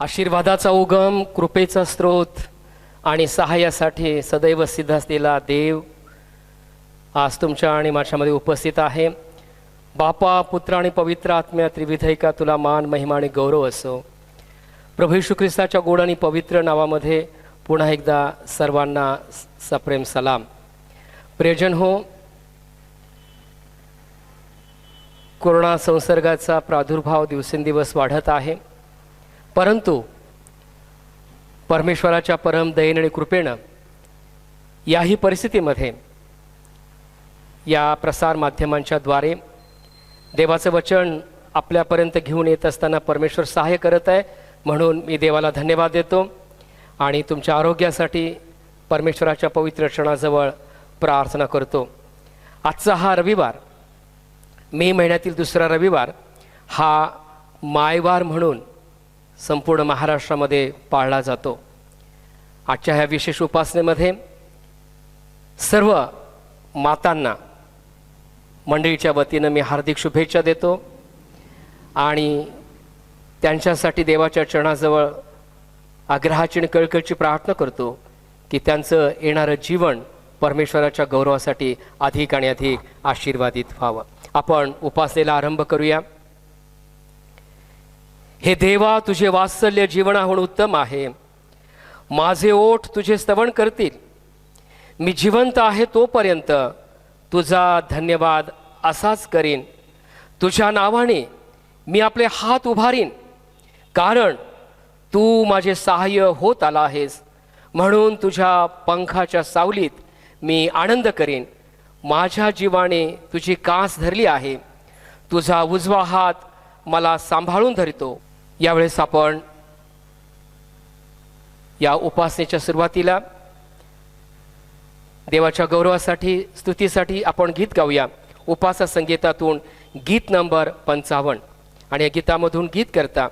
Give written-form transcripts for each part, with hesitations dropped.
आशीर्वादाचा उगम, कृपेचा स्रोत आणि सहाय्यासाठी सदैव सिद्ध असलेला देव आज तुमच्या आणि माझ्यामध्ये उपस्थित आहे. बापा, पुत्र आणि पवित्र आत्म्या त्रिविधैका तुला मान, महिमा आणि गौरव असो. प्रभू येशू ख्रिस्ताच्या गोड आणि पवित्र नावामध्ये पुन्हा एकदा सर्वांना सप्रेम सलाम. प्रियजन हो, कोरोना संसर्गाचा प्रादुर्भाव दिवसेंदिवस वाढत आहे, परंतु परमेश्वराच्या परम दयेने आणि कृपेनं याही परिस्थितीमध्ये या प्रसार माध्यमांच्या द्वारे देवाचं वचन आपल्यापर्यंत घेऊन येत असताना परमेश्वर सहाय्य करत आहे. म्हणून मी देवाला धन्यवाद देतो आणि तुमच्या आरोग्यासाठी परमेश्वराच्या पवित्र चरणाजवळ प्रार्थना करतो. आजचा हा रविवार, मे महिन्यातील दुसरा रविवार, हा मायवार म्हणून संपूर्ण महाराष्ट्रामध्ये पाळला जातो. आजच्या ह्या विशेष उपासनेमध्ये सर्व मातांना मंडळीच्या वतीनं मी हार्दिक शुभेच्छा देतो आणि त्यांच्यासाठी देवाच्या चरणाजवळ आग्रहाची आणि कळकळीची प्रार्थना करतो की त्यांचं येणारं जीवन परमेश्वराच्या गौरवासाठी अधिक आणि अधिक आशीर्वादित व्हावं. आपण उपासनेला आरंभ करूया. हे देवा, तुझे वात्सल्य जीवनाहून उत्तम आहे. माझे ओठ तुझे स्तवन करतील. मी जिवंत आहे तोपर्यंत तुझा धन्यवाद असाच करीन. तुझ्या नावाने मी आपले हात उभारीन, कारण तू माझे सहाय्य होत आला आहेस. म्हणून तुझ्या पंखाच्या सावलीत मी आनंद करीन. माझ्या जीवाने तुझी कास धरली आहे. तुझा उजवा हात मला सांभाळून धरतो. यावेळेस आपण या उपासनेच्या सुरुवातीला देवाच्या गौरवासाठी, स्तुतीसाठी आपण गीत गाऊया. उपासना संगीतातून गीत नंबर 55. आणि या गीतामधून गीत करता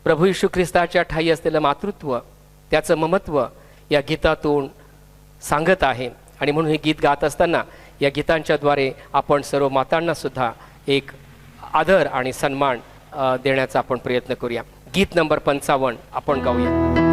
प्रभू येशू ख्रिस्ताच्या ठायी असलेलं मातृत्व, त्याचं ममत्व या गीतातून सांगत आहे. आणि म्हणून हे गीत गात असताना या गीतांच्याद्वारे आपण सर्व मातांना सुद्धा एक आदर आणि सन्मान देण्याचा आपण प्रयत्न करूया. गीत नंबर 55 आपण गाऊया.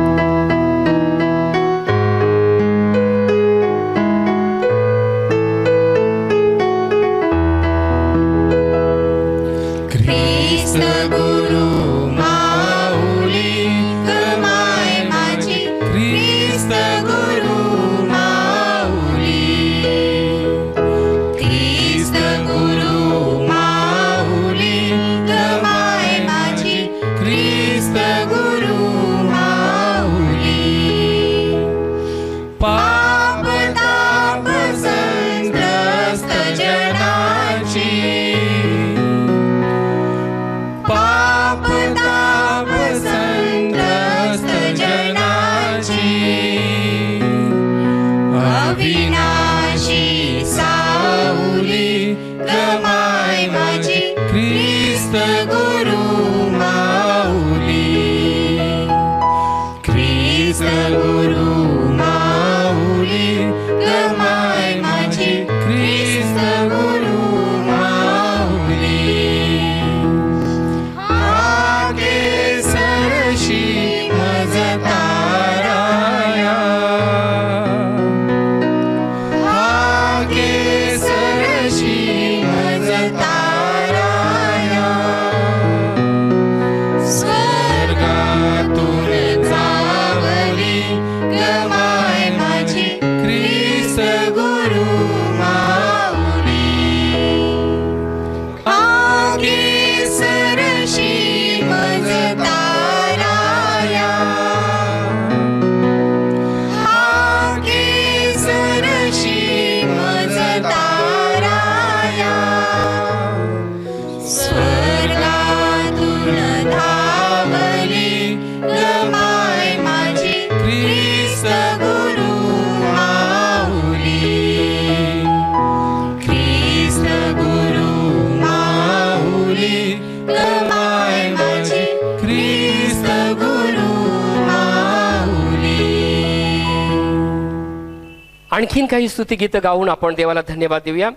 आणखीन काही स्तुतिगीतं गाऊन आपण देवाला धन्यवाद देऊया.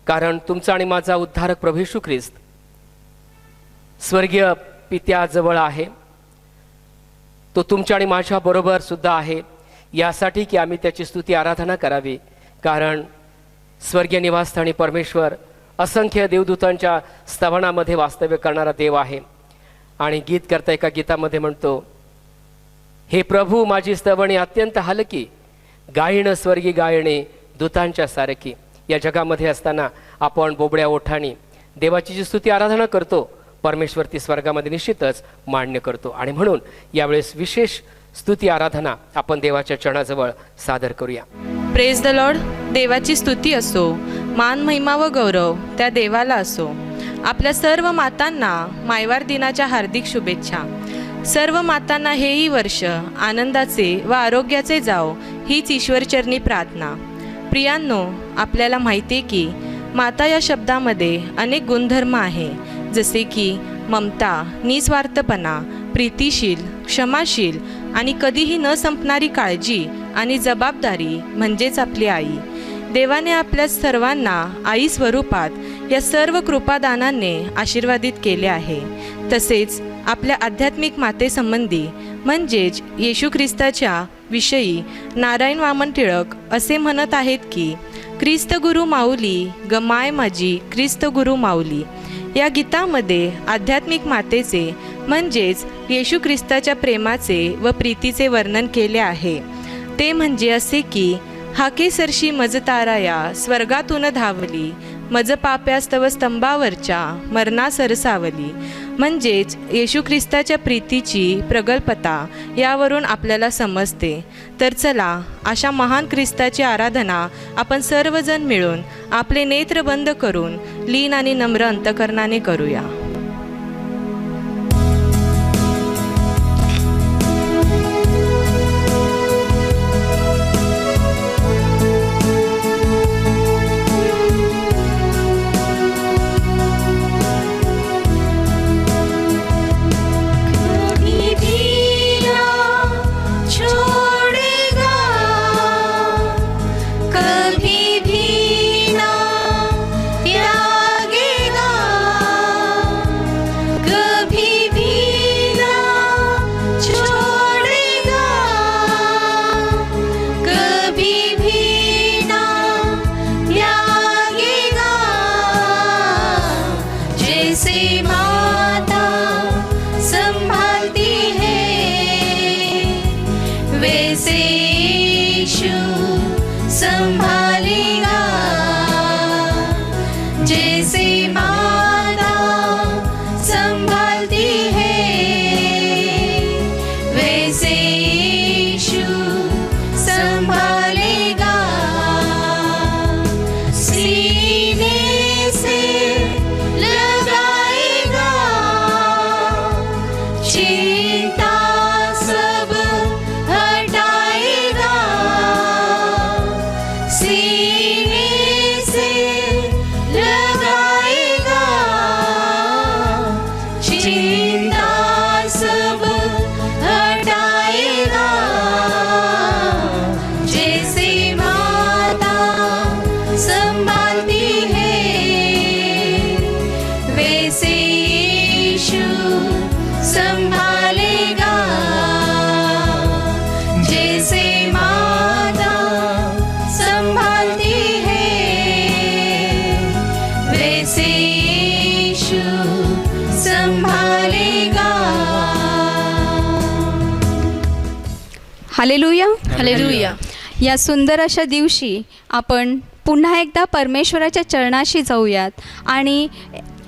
कारण तुमचा आणि माझा उद्धारक प्रभू येशू ख्रिस्त, स्वर्गीय पित्याजवळ आहे. तो तुमच्या आणि माझ्या बरोबर सुद्धा आहे, यासाठी की आम्ही त्याची स्तुती आराधना करावी. कारण स्वर्गीय निवासस्थानी परमेश्वर असंख्य देवदूतांच्या स्तवनामध्ये वास्तव्य करणारा देव आहे. आणि गीतकर्ता एका गीतामध्ये म्हणतो, हे प्रभू माझी स्तवणे अत्यंत हलकी, गायण स्वर्गी गायणे दूतांच्या सारखी. या जगामध्ये असताना आपण बोबड्या ओठाणी देवाची जी स्तुती आराधना करतो, परमेश्वर ती स्वर्गामध्ये निश्चितच मान्य करतो. आणि म्हणून यावेळेस विशेष स्तुती आराधना आपण देवाच्या चरणाजवळ सादर करूया. Praise the Lord. देवाची स्तुती असो, मान महिमा व गौरव त्या देवाला असो. आपल्या सर्व मातांना मायवार दिनाच्या हार्दिक शुभेच्छा. सर्व मातांना हेही वर्ष आनंदाचे व आरोग्याचे जाओ हीच ईश्वरचरणी प्रार्थना. प्रियांनो, आपल्याला माहिती आहे की माता या शब्दामध्ये अनेक गुणधर्म आहे, जसे की ममता, निस्वार्थपणा, प्रीतिशील, क्षमाशील आणि कधीही न संपणारी काळजी आणि जबाबदारी म्हणजेच आपली आई. देवाने आपल्या सर्वांना आई स्वरूपात या सर्व कृपादानाने आशीर्वादित केले आहे. तसेच आपल्या आध्यात्मिक मातेसंबंधी म्हणजेच येशू ख्रिस्ताच्या विषयी नारायण वामन टिळक असे म्हणत आहेत की, ख्रिस्त गुरु माऊली गमाय माझी ख्रिस्त गुरु माऊली. या गीतामध्ये आध्यात्मिक मातेचे म्हणजेच येशू ख्रिस्ताच्या प्रेमाचे व प्रीतीचे वर्णन केले आहे. ते म्हणजे असे की, हाके सरशी मज ताराया स्वर्गातून धावली, मज पाप्यास्तव स्तंभावरच्या मरणा सरसावली. म्हणजेच येशू ख्रिस्ताच्या प्रीतीची प्रगल्भता यावरून आपल्याला समजते. तर चला, अशा महान ख्रिस्ताची आराधना आपण सर्वजण मिळून आपले नेत्र बंद करून लीन आणि नम्र अंतकरणाने करूया. हालेलुया. हालेलुया. या सुंदर अशा दिवशी आपण पुन्हा एकदा परमेश्वराच्या चरणाशी जाऊयात आणि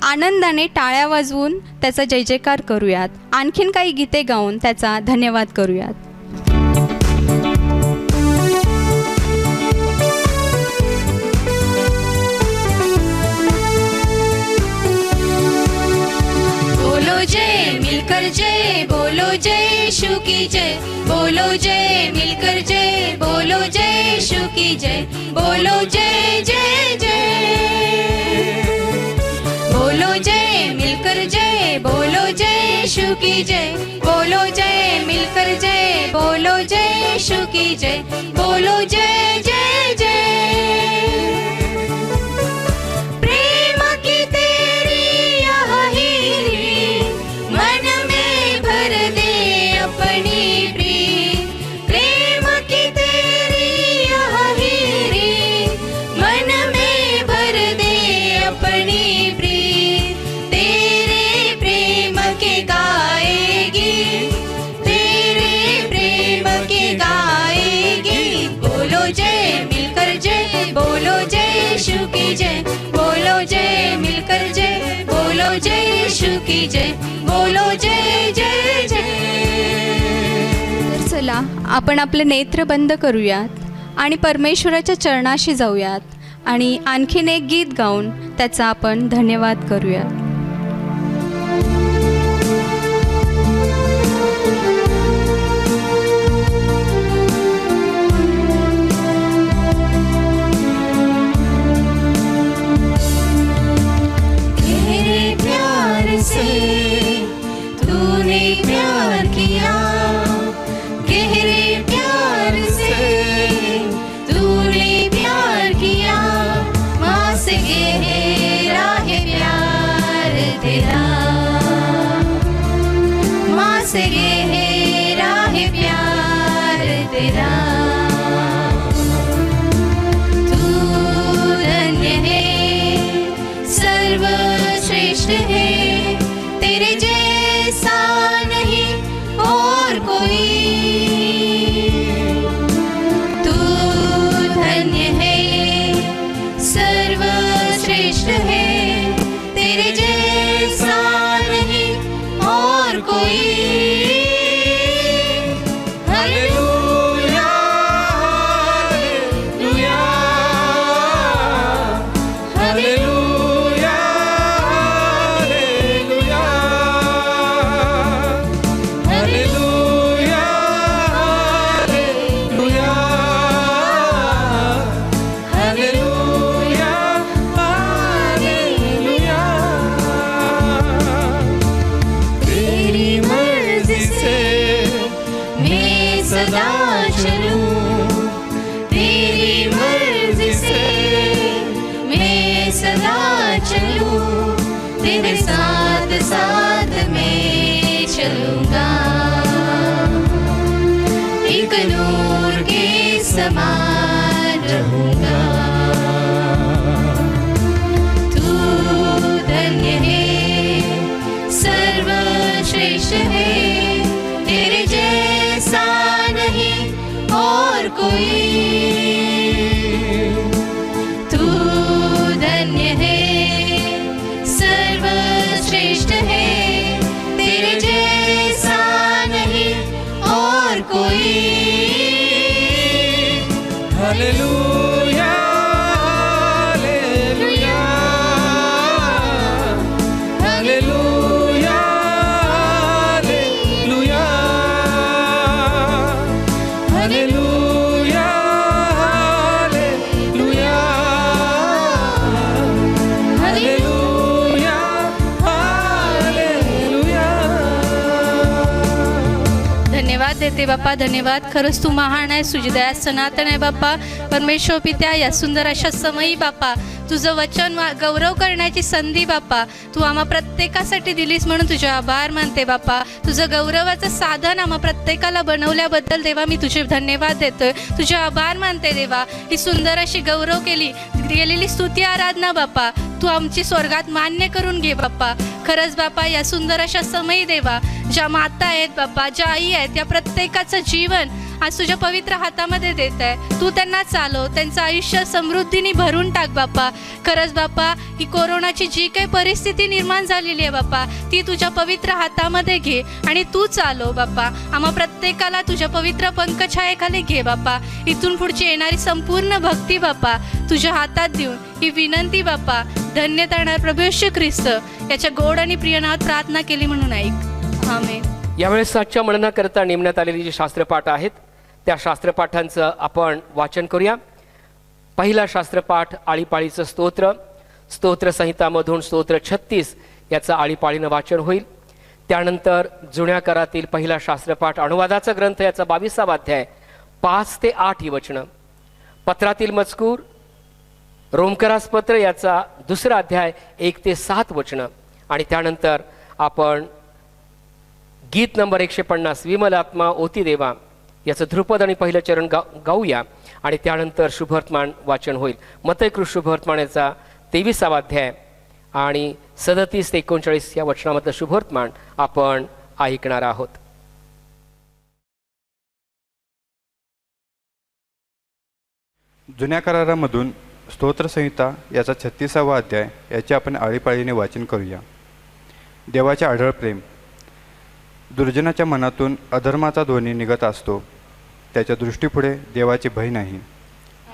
आनंदाने टाळ्या वाजवून त्याचा जय जयकार करूयात. आणखीन काही गीते गाऊन त्याचा धन्यवाद करूयात. बोलो जय मिलकर जय, बोलो जय यीशु की जय, बोलो जय मिलकर जय, बोलो जय यीशु की जय, बोलो जय जय जय, बोलो जय मिलकर जय, बोलो जय यीशु की जय, बोलो जय मिलकर जय, बोलो जय यीशु की जय, बोलो जय जय जय. प्रेम की तेरी यह हीरी मन में भर दे अपनी की जय, बोलो जय मिलकर जय, बोलो जय यीशु की जय, बोलो जय जय जय। तर चला आपण आपले नेत्र बंद करूयात आणि परमेश्वराच्या चरणाशी जाऊयात आणि आणखीन एक गीत गाऊन त्याचा आपण धन्यवाद करूयात। तेरे प्यार से तूने प्यार किया, गहरे प्यार से तूने प्यार किया, माँ से गहरा है प्यार तेरा, माँ से गहरा है प्यार तेरा। तू धन्य है, सर्वश्रेष्ठ है, तेरे जैसा नहीं और कोई। तू धन्य है, सर्वश्रेष्ठ है, तेरे जैसा नहीं और कोई। Hallelujah, hallelujah, hallelujah, hallelujah, hallelujah, hallelujah, hallelujah, hallelujah. तेरी मर्जी से मैं सदा चलूं, तेरी मर्जी से मैं सदा चलूं, तेरे साथ साथ मैं चलूंगा, एक नूर के समान रहूंगा। तू धन्य है, सर्वश्रेष्ठ है, तेरे जैसा नहीं और कोई। तू धन्य है, सर्वश्रेष्ठ है, तेरे जैसा नहीं और कोई। Hallelujah, hallelujah, hallelujah, hallelujah, hallelujah, hallelujah, hallelujah, hallelujah. धन्यवाद देते बाप्पा, धन्यवाद। खरंच तू महान आहे, तुझी दया सनातन आहे बाप्पा। परमेश्वर पित्या, या सुंदर अशा समयी बाप्पा तुझं वचन गौरव करण्याची संधी बाप्पा तू आम्हा प्रत्येकासाठी दिलीस, म्हणून तुझे आभार मानते बाप्पा। तुझं गौरवाचं साधन आम्हा प्रत्येकाला बनवल्याबद्दल देवा मी तुझे धन्यवाद देतोय, तुझे आभार मानते देवा। ही सुंदर अशी गौरव केलेली स्तुती आराधना बाप्पा तू आमची स्वर्गात मान्य करून घे बाप्पा। खरंच बाप्पा, या सुंदर अशा समयी देवा ज्या माता आहेत बाप्पा, ज्या आई आहेत, त्या प्रत्येकाचं जीवन आज तुझ्या पवित्र हातामध्ये देत आहे। तू त्यांना चालव, त्यांचं आयुष्य समृद्धीने भरून टाक बाप्पा। खरंच बाप्पा, ही कोरोनाची जी काही परिस्थिती निर्माण झालेली आहे बाप्पा, ती तुझ्या पवित्र हातामध्ये घे आणि तू चालव बाप्पा। आम्हा प्रत्येकाला तुझ्या पवित्र पंकछायेखाली घे बाप्पा। इथून पुढची येणारी संपूर्ण भक्ती बाप्पा तुझ्या हातात देऊन ही विनंती बाप्पा धन्य करणार प्रभू येशू ख्रिस्त याच्या गोड आणि प्रिय नावात प्रार्थना केली म्हणून ऐक, आमेन। यावेळेस आजच्या मननाकरता नेमण्यात आलेली जी शास्त्रपाठ आहेत त्या शास्त्रपाठांचं आपण वाचन करूया। पहिला शास्त्रपाठ आळीपाळीचं स्तोत्र, स्तोत्रसंहितामधून स्तोत्र 36 याचं आळीपाळीनं वाचन होईल। त्यानंतर जुन्या करातील पहिला शास्त्रपाठ अनुवादाचा ग्रंथ याचा 22वा अध्याय 5 ते 8 ही वचनं, पत्रातील मजकूर रोमकरास पत्र याचा 2रा अध्याय 1 ते 7 वचनं, आणि त्यानंतर आपण गीत नंबर 150 विमल आत्मा ओती देवा याचं ध्रुपद आणि पहिलं चरण गाऊया, आणि त्यानंतर शुभवर्तमान वाचन होईल। मतैकृत शुभवर्तमान याचा 23वा अध्याय आणि 37 ते 39 या वचनामधलं शुभवर्तमान आपण ऐकणार आहोत। जुन्या करारामधून स्तोत्रसंहिता याचा 36वा अध्याय याचे आपण आळीपाळीने वाचन करूया. देवाचे आढळ प्रेम. दुर्जनाच्या मनातून अधर्माचा ध्वनी निघत असतो. त्याच्या दृष्टीपुढे देवाचे भय नाही.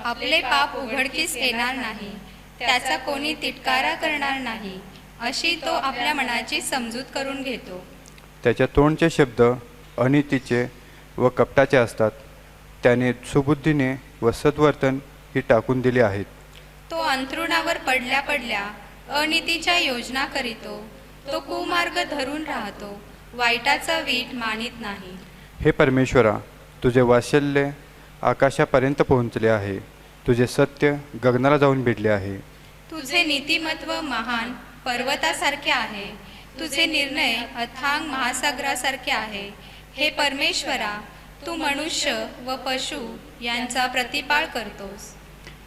आपले पाप उघडकीस येणार नाही, त्याचा कोणी तिटकारा करणार नाही, अशी तो आपल्या मनाची समजूत करून घेतो. त्याच्या तोंडचे शब्द अनितीचे व कपटाचे असतात. त्याने सुबुद्धीने व सद्वर्तन ही टाकून दिली आहेत. तो अंथरुणावर पडल्या पडल्या अनितीच्या योजना करीतो. तो कुमार्ग धरून राहतो, वाईटाचा वीट मानित नाही. हे परमेश्वरा, तुझे वात्सल्य आकाशापर्यंत पोहोचले आहे. तुझे सत्य गगनाला जाऊन भिडले आहे. तुझे नीतिमत्व महान पर्वतासारखे आहे. तुझे निर्णय अथांग महासागरासारखे आहे. हे परमेश्वरा, तू मनुष्य व पशु यांचा प्रतिपाळ करतोस.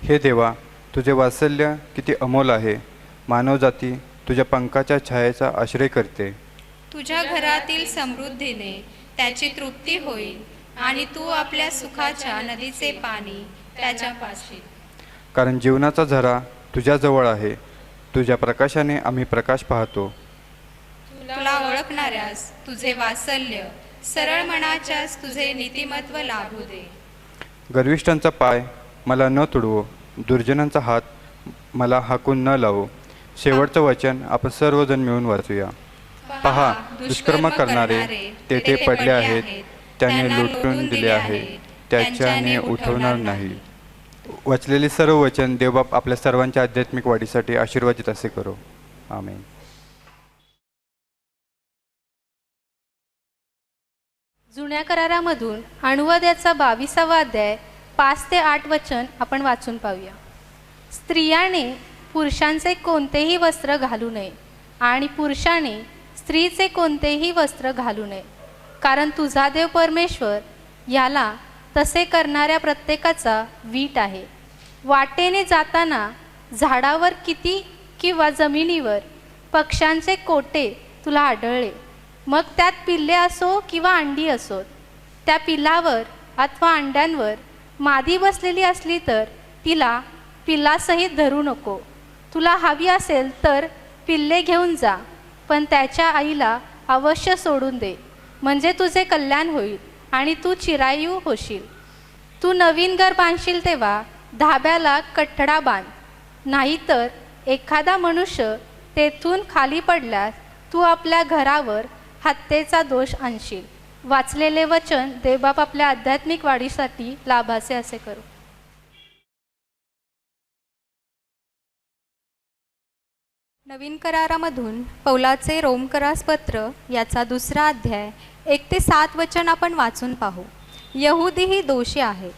हे देवा, तुझे वात्सल्य किती अमोल आहे. मानवजाती तुझ्या पंखाच्या छायेचा आश्रय करते. तुझ्या घरातील समृद्धीने त्याची तृप्ती होईल आणि तू आपल्या सुखाच्या नदीचे पाणी त्याच्या पाशी. कारण जीवनाचा झरा तुझ्याजवळ आहे. तुझ्या प्रकाशाने आम्ही प्रकाश पाहतो. तुला ओळखणाऱ्यास तुझे वात्सल्य, सरळ मनाच्यास तुझे नीतिमत्व लाभू दे. गर्विष्ठांचा पाय मला न तुडवो, दुर्जनांचा हात मला हाकून न लावो. शेवटचं वचन आपण सर्वजण मिळून वाचूया. पहा, दुष्कर्म करणारे तेथे पडले आहेत. त्याने लुटून दिले आहे, त्याच्याने उठवणार नाही. वाचलेले सर्व वचन देवबाप आपल्या सर्वांच्या आध्यात्मिक वाढीसाठी आशीर्वादित असे करो. आमेन. जुन्या करारामधून अनुवादाचा 22वा अध्याय 5 ते 8 वचन आपण वाचून पाहूया. स्त्रियाने पुरुषांचे कोणतेही वस्त्र घालू नये आणि पुरुषाने स्त्रीचे कोणतेही वस्त्र घालू नये, कारण तुझा देव परमेश्वर याला तसे करणाऱ्या प्रत्येकाचा वीट आहे. वाटेने जाताना झाडावर किती किंवा जमिनीवर पक्ष्यांचे कोटे तुला आढळले, मग त्यात पिल्ले असो किंवा अंडी असोत, त्या पिल्लावर अथवा अंड्यांवर मादी बसलेली असली तर तिला पिल्लासहित धरू नको. तुला हवी असेल तर पिल्ले घेऊन जा, पण त्याच्या आईला अवश्य सोडून दे, म्हणजे तुझे कल्याण होईल आणि तू चिरायू होशील. तू नवीन घर बांधशील तेव्हा धाब्याला कठडा बांध, नाहीतर एखादा मनुष्य तेथून खाली पडल्यास तू आपल्या घरावर हत्येचा दोष आणशील. वाचलेले वचन देवबाप आपल्या आध्यात्मिक वाढीसाठी लाभाचे असे करू. नवीन करारामधून पौलाचे रोमकरास पत्र याचा 2रा अध्याय 1 ते 7 वचन आपण वाचून पाहू. यहुदीही दोषी आहे,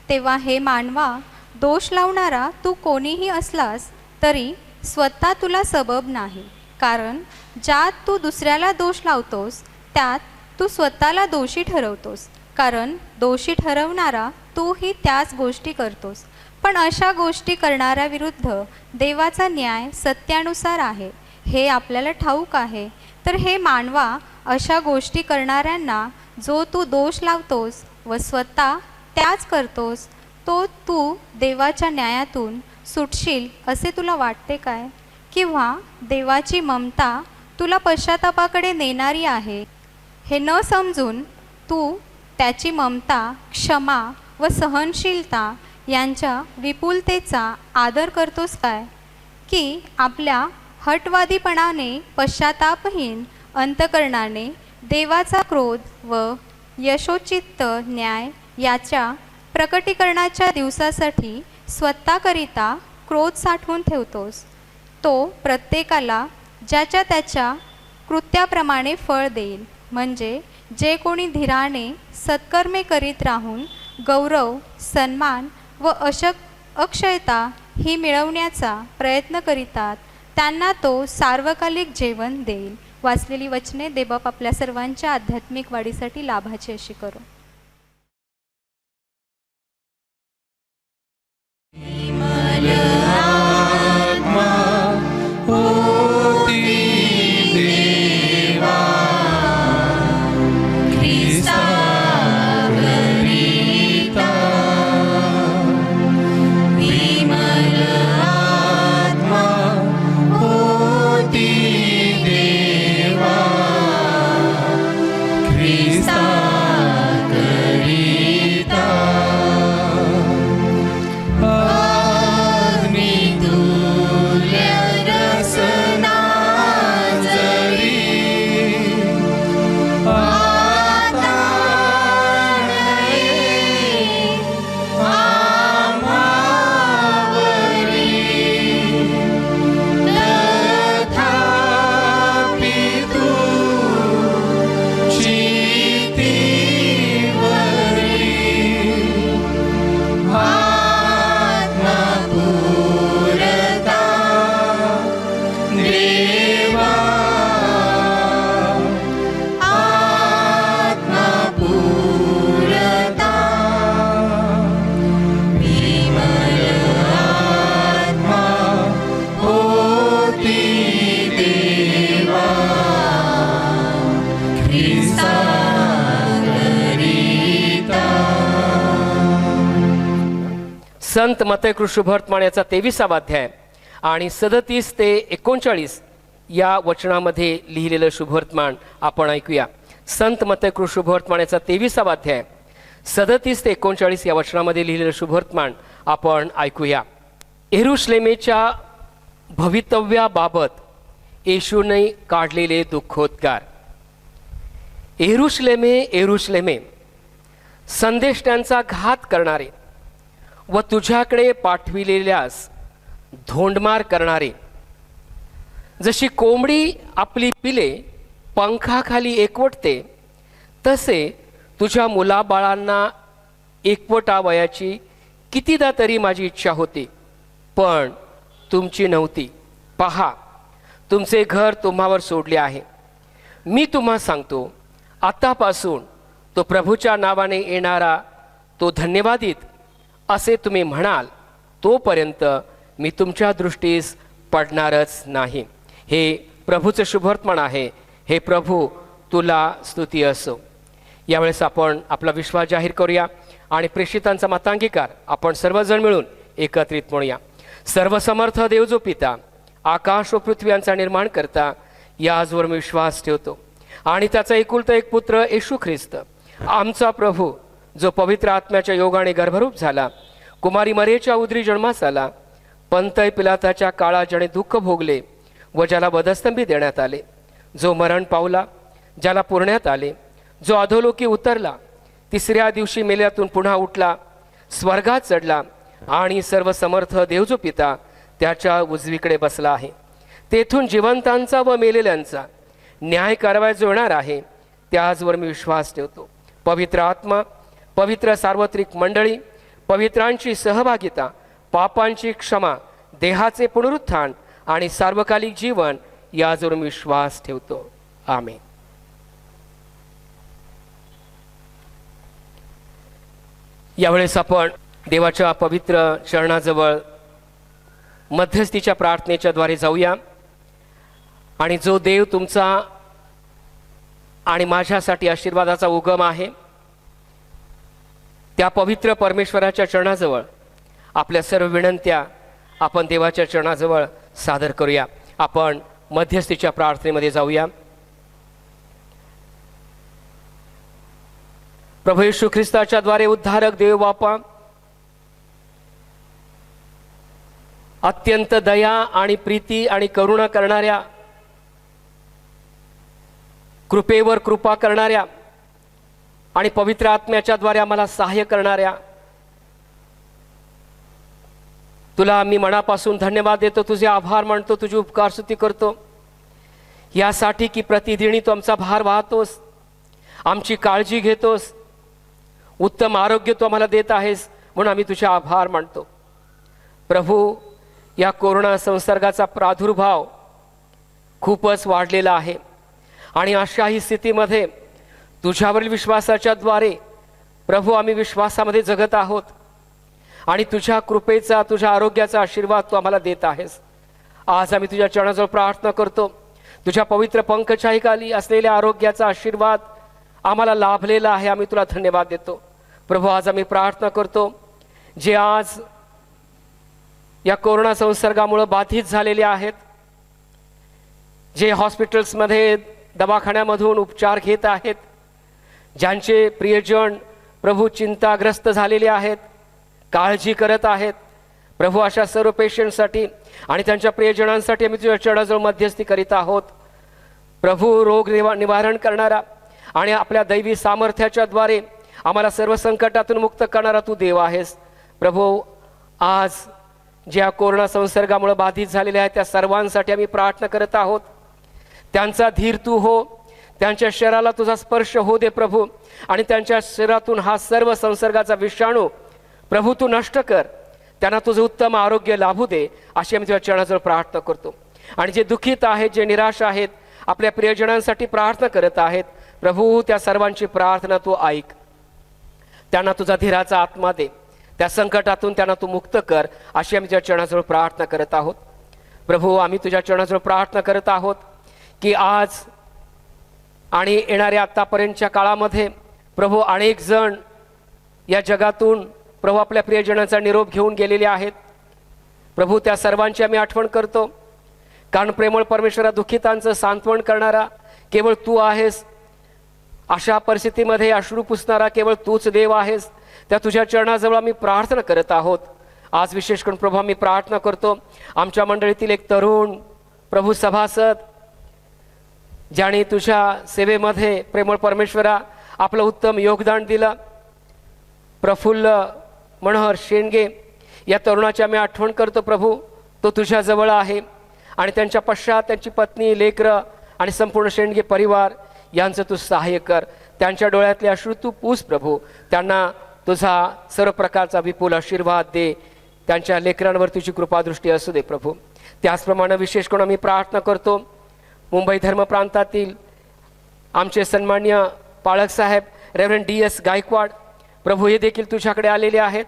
तेव्हा हे मानवा, दोष लावणारा तू कोणीही असलास तरी स्वतः तुला सबब नाही, कारण ज्यात तू दुसऱ्याला दोष लावतोस त्यात तू स्वतःला दोषी ठरवतोस, कारण दोषी ठरवणारा तूही त्याच गोष्टी करतोस. पण अशा गोष्टी करणाऱ्याविरुद्ध देवाचा न्याय सत्यानुसार आहे, हे आपल्याला ठाऊक आहे. तर हे मानवा, अशा गोष्टी करणाऱ्यांना जो तू दोष लावतोस व स्वतः त्याच करतोस, तो तू देवाच्या न्यायातून सुटशील असे तुला वाटते काय? किंवा देवाची ममता तुला पश्चातापाकडे नेणारी आहे, हे न समजून तू त्याची ममता, क्षमा व सहनशीलता यांच्या विपुलतेचा आदर करतोस काय? की आपल्या हटवादीपणाने, पश्चातापहीन अंतकरणाने देवाचा क्रोध व यशोचित्त न्याय याच्या प्रकटीकरणाच्या दिवसासाठी स्वतःकरिता क्रोध साठवून ठेवतोस. तो प्रत्येकाला ज्याच्या त्याच्या कृत्याप्रमाणे फळ देईल. म्हणजे जे कोणी धीराने सत्कर्मे करीत राहून गौरव, सन्मान व अक्षयता ही मिळवण्याचा प्रयत्न करीतात, त्यांना तो सार्वकालिक जेवण देईल. वाचलेली वचने देवबाप आपल्या सर्वांच्या आध्यात्मिक वाढीसाठी लाभाची अशी करो. विमल संत मतैकृत शुभवर्तमान याचा 23वा अध्याय आणि 37 ते 39 या वचनामध्ये लिहिलेलं शुभवर्तमान आपण ऐकूया. संत मतैकृत शुभवर्तमान याचा 23वा अध्याय 37 ते 39 या वचनामध्ये लिहिलेलं शुभवर्तमान आपण ऐकूया. यरूशलेमेच्या भवितव्याबाबत येशूने काढलेले दुःखोद्गार. यरूशलेमे यरूशलेमे, संदेष्टांचा घात करणारे व तुझ्याकडे पाठविलेल्यास धोंडमार करणारे, जशी कोंबडी आपली पिले पंखाखाली एकवटते तसे तुझ्या मुलाबाळांना एकवटावयाची कितीदा तरी माझी इच्छा होती, पण तुमची नव्हती. पहा, तुमचे घर तुम्हावर सोडले आहे. मी तुम्हा सांगतो, आतापासून तो प्रभूच्या नावाने येणारा तो धन्यवादित असे तुम्ही म्हणाल, तोपर्यंत मी तुमच्या दृष्टीस पडणारच नाही. हे प्रभूचे शुभवर्तमान आहे. हे प्रभू, तुला स्तुती असो. यावेळेस आपण आपला विश्वास जाहीर करूया आणि प्रेषितांचा मतांगीकार आपण सर्वजण मिळून एकत्रित म्हणूया. सर्वसमर्थ देव जो पिता, आकाश व पृथ्वी यांचा निर्माण करता, याचवर मी विश्वास ठेवतो आणि त्याचा एकुलता एक पुत्र येशू ख्रिस्त, आमचा प्रभू, जो पवित्र आत्म्याच्या योगाने गर्भरूप झाला, कुमारी मरियेच्या उदरी जन्मास आला, पंतय पिलाताच्या काळात ज्याने दुःख भोगले व ज्याला वधस्तंभी देण्यात आले, जो मरण पावला, ज्याला पुरण्यात आले, जो अधोलोकी उतरला, तिसऱ्या दिवशी मेल्यातून पुन्हा उठला, स्वर्गात चढला आणि सर्व समर्थ देव जो पिता त्याच्या उजवीकडे बसला आहे. तेथून जिवंतांचा व मेलेल्यांचा न्याय करावयास जो येणार आहे, त्याचवर मी विश्वास ठेवतो. पवित्र आत्मा, पवित्र सार्वत्रिक मंडळी, पवित्रांची सहभागिता, पापांची क्षमा, देहाचे पुनरुत्थान आणि सार्वकालिक जीवन, याचवर मी विश्वास ठेवतो. आमेन. यावेळेस आपण देवाच्या पवित्र चरणाजवळ मध्यस्थीच्या प्रार्थनेच्या द्वारे जाऊया आणि जो देव तुमचा आणि माझ्यासाठी आशीर्वादाचा उगम आहे, त्या पवित्र परमेश्वराच्या चरणाजवळ आपल्या सर्व विनंत्या आपण देवाच्या चरणाजवळ सादर करूया. आपण मध्यस्थीच्या प्रार्थनेमध्ये जाऊया. प्रभू येशू ख्रिस्ताच्या द्वारे उद्धारक देव बापा, अत्यंत दया आणि प्रीती आणि करुणा करणाऱ्या, कृपेवर कृपा करणाऱ्या आणि पवित्र आत्म्याच्या द्वारे आम्हाला सहाय्य करणाऱ्या, तुला आम्ही मनापासून धन्यवाद देतो, तुझे आभार मानतो, तुझी उपकार स्तुती करतो यासाठी की प्रतिदिनी तू आमचा भार वाहतोस, आमची काळजी घेतोस, उत्तम आरोग्य तू आम्हाला देत आहेस, म्हणून आम्ही तुझे आभार मानतो. प्रभू, या कोरोना संसर्गाचा प्रादुर्भाव खूपच वाढलेला आहे आणि अशाही स्थितीमध्ये तुझ्यावरील विश्वासाच्या द्वारे प्रभू आम्ही विश्वासामध्ये जगत आहोत आणि तुझ्या कृपेचा, तुझ्या आरोग्याचा आशीर्वाद तू आम्हाला देत आहेस. आज आम्ही तुझ्या चरणाजवळ प्रार्थना करतो, तुझ्या पवित्र पंकशाहीखाली असलेल्या आरोग्याचा आशीर्वाद आम्हाला लाभलेला आहे, आम्ही तुला धन्यवाद देतो. प्रभू, आज आम्ही प्रार्थना करतो, जे आज या कोरोना संसर्गामुळे बाधित झालेले आहेत, जे हॉस्पिटल्समध्ये दवाखान्यामधून उपचार घेत आहेत, ज्यांचे प्रियजन प्रभू चिंताग्रस्त झालेले आहेत, काळजी करत आहेत, प्रभू अशा सर्व पेशंटसाठी आणि त्यांच्या प्रियजनांसाठी आम्ही तुझ्या चरणाजवळ मध्यस्थी करीत आहोत. प्रभू, रोग निवारण करणारा आणि आपल्या दैवी सामर्थ्याच्या द्वारे आम्हाला सर्व संकटातून मुक्त करणारा तू देव आहेस. प्रभू, आज ज्या कोरोना संसर्गामुळे बाधित झालेले आहेत त्या सर्वांसाठी आम्ही प्रार्थना करत आहोत. त्यांचा धीर तू हो, त्यांच्या शरीराला तुझा स्पर्श हो दे प्रभू, आणि त्यांच्या शरीरातून हा सर्व संसर्गाचा विषाणू प्रभू तू नष्ट कर, त्यांना तुझं उत्तम आरोग्य लाभू दे, अशी आम्ही तुझ्या चरणाजवळ प्रार्थना करतो. आणि जे दुःखित आहेत, जे निराश आहेत, आपल्या प्रियजनांसाठी प्रार्थना करत आहेत, प्रभू त्या सर्वांची प्रार्थना तू ऐक, त्यांना तुझा धीराचा आत्मा दे, त्या संकटातून त्यांना तू मुक्त कर, अशी आम्ही तुझ्या चरणाजवळ प्रार्थना करत आहोत. प्रभू, आम्ही तुझ्या चरणाजवळ प्रार्थना करत आहोत की आज आणि येणाऱ्या आतापर्यंतच्या काळामध्ये प्रभू अनेक जण या जगातून प्रभू आपल्या प्रियजनांचा निरोप घेऊन गेलेले आहेत. प्रभू त्या सर्वांची आम्ही आठवण करतो, कारण प्रेमळ परमेश्वरा दुःखितांचं सांत्वन करणारा केवळ तू आहेस. अशा परिस्थितीमध्ये अश्रू पुसणारा केवळ तूच देव आहेस. त्या तुझ्या चरणाजवळ आम्ही प्रार्थना करत आहोत. आज विशेष करून प्रभू आम्ही प्रार्थना करतो आमच्या मंडळीतील एक तरुण प्रभू सभासद, ज्याने तुझ्या सेवेमध्ये प्रेमळ परमेश्वरा आपलं उत्तम योगदान दिलं, प्रफुल्ल मनोहर शेंडगे या तरुणाची आम्ही आठवण करतो. प्रभू तो तुझ्याजवळ आहे आणि त्यांच्या पश्चात त्यांची पत्नी, लेकरं आणि संपूर्ण शेंडगे परिवार यांचं तू सहाय्य कर. त्यांच्या डोळ्यातले अश्रू तू पुस प्रभू. त्यांना तुझा सर्व प्रकारचा विपुल आशीर्वाद दे. त्यांच्या लेकरांवर तुझी कृपादृष्टी असू दे प्रभू. त्याचप्रमाणे विशेष करून आम्ही प्रार्थना करतो मुंबई धर्म प्रांतातील आमचे सन्मान्य पाळक साहेब रेव्हरंड DS गायकवाड. प्रभू हे देखील तुझ्याकडे आलेले आहेत.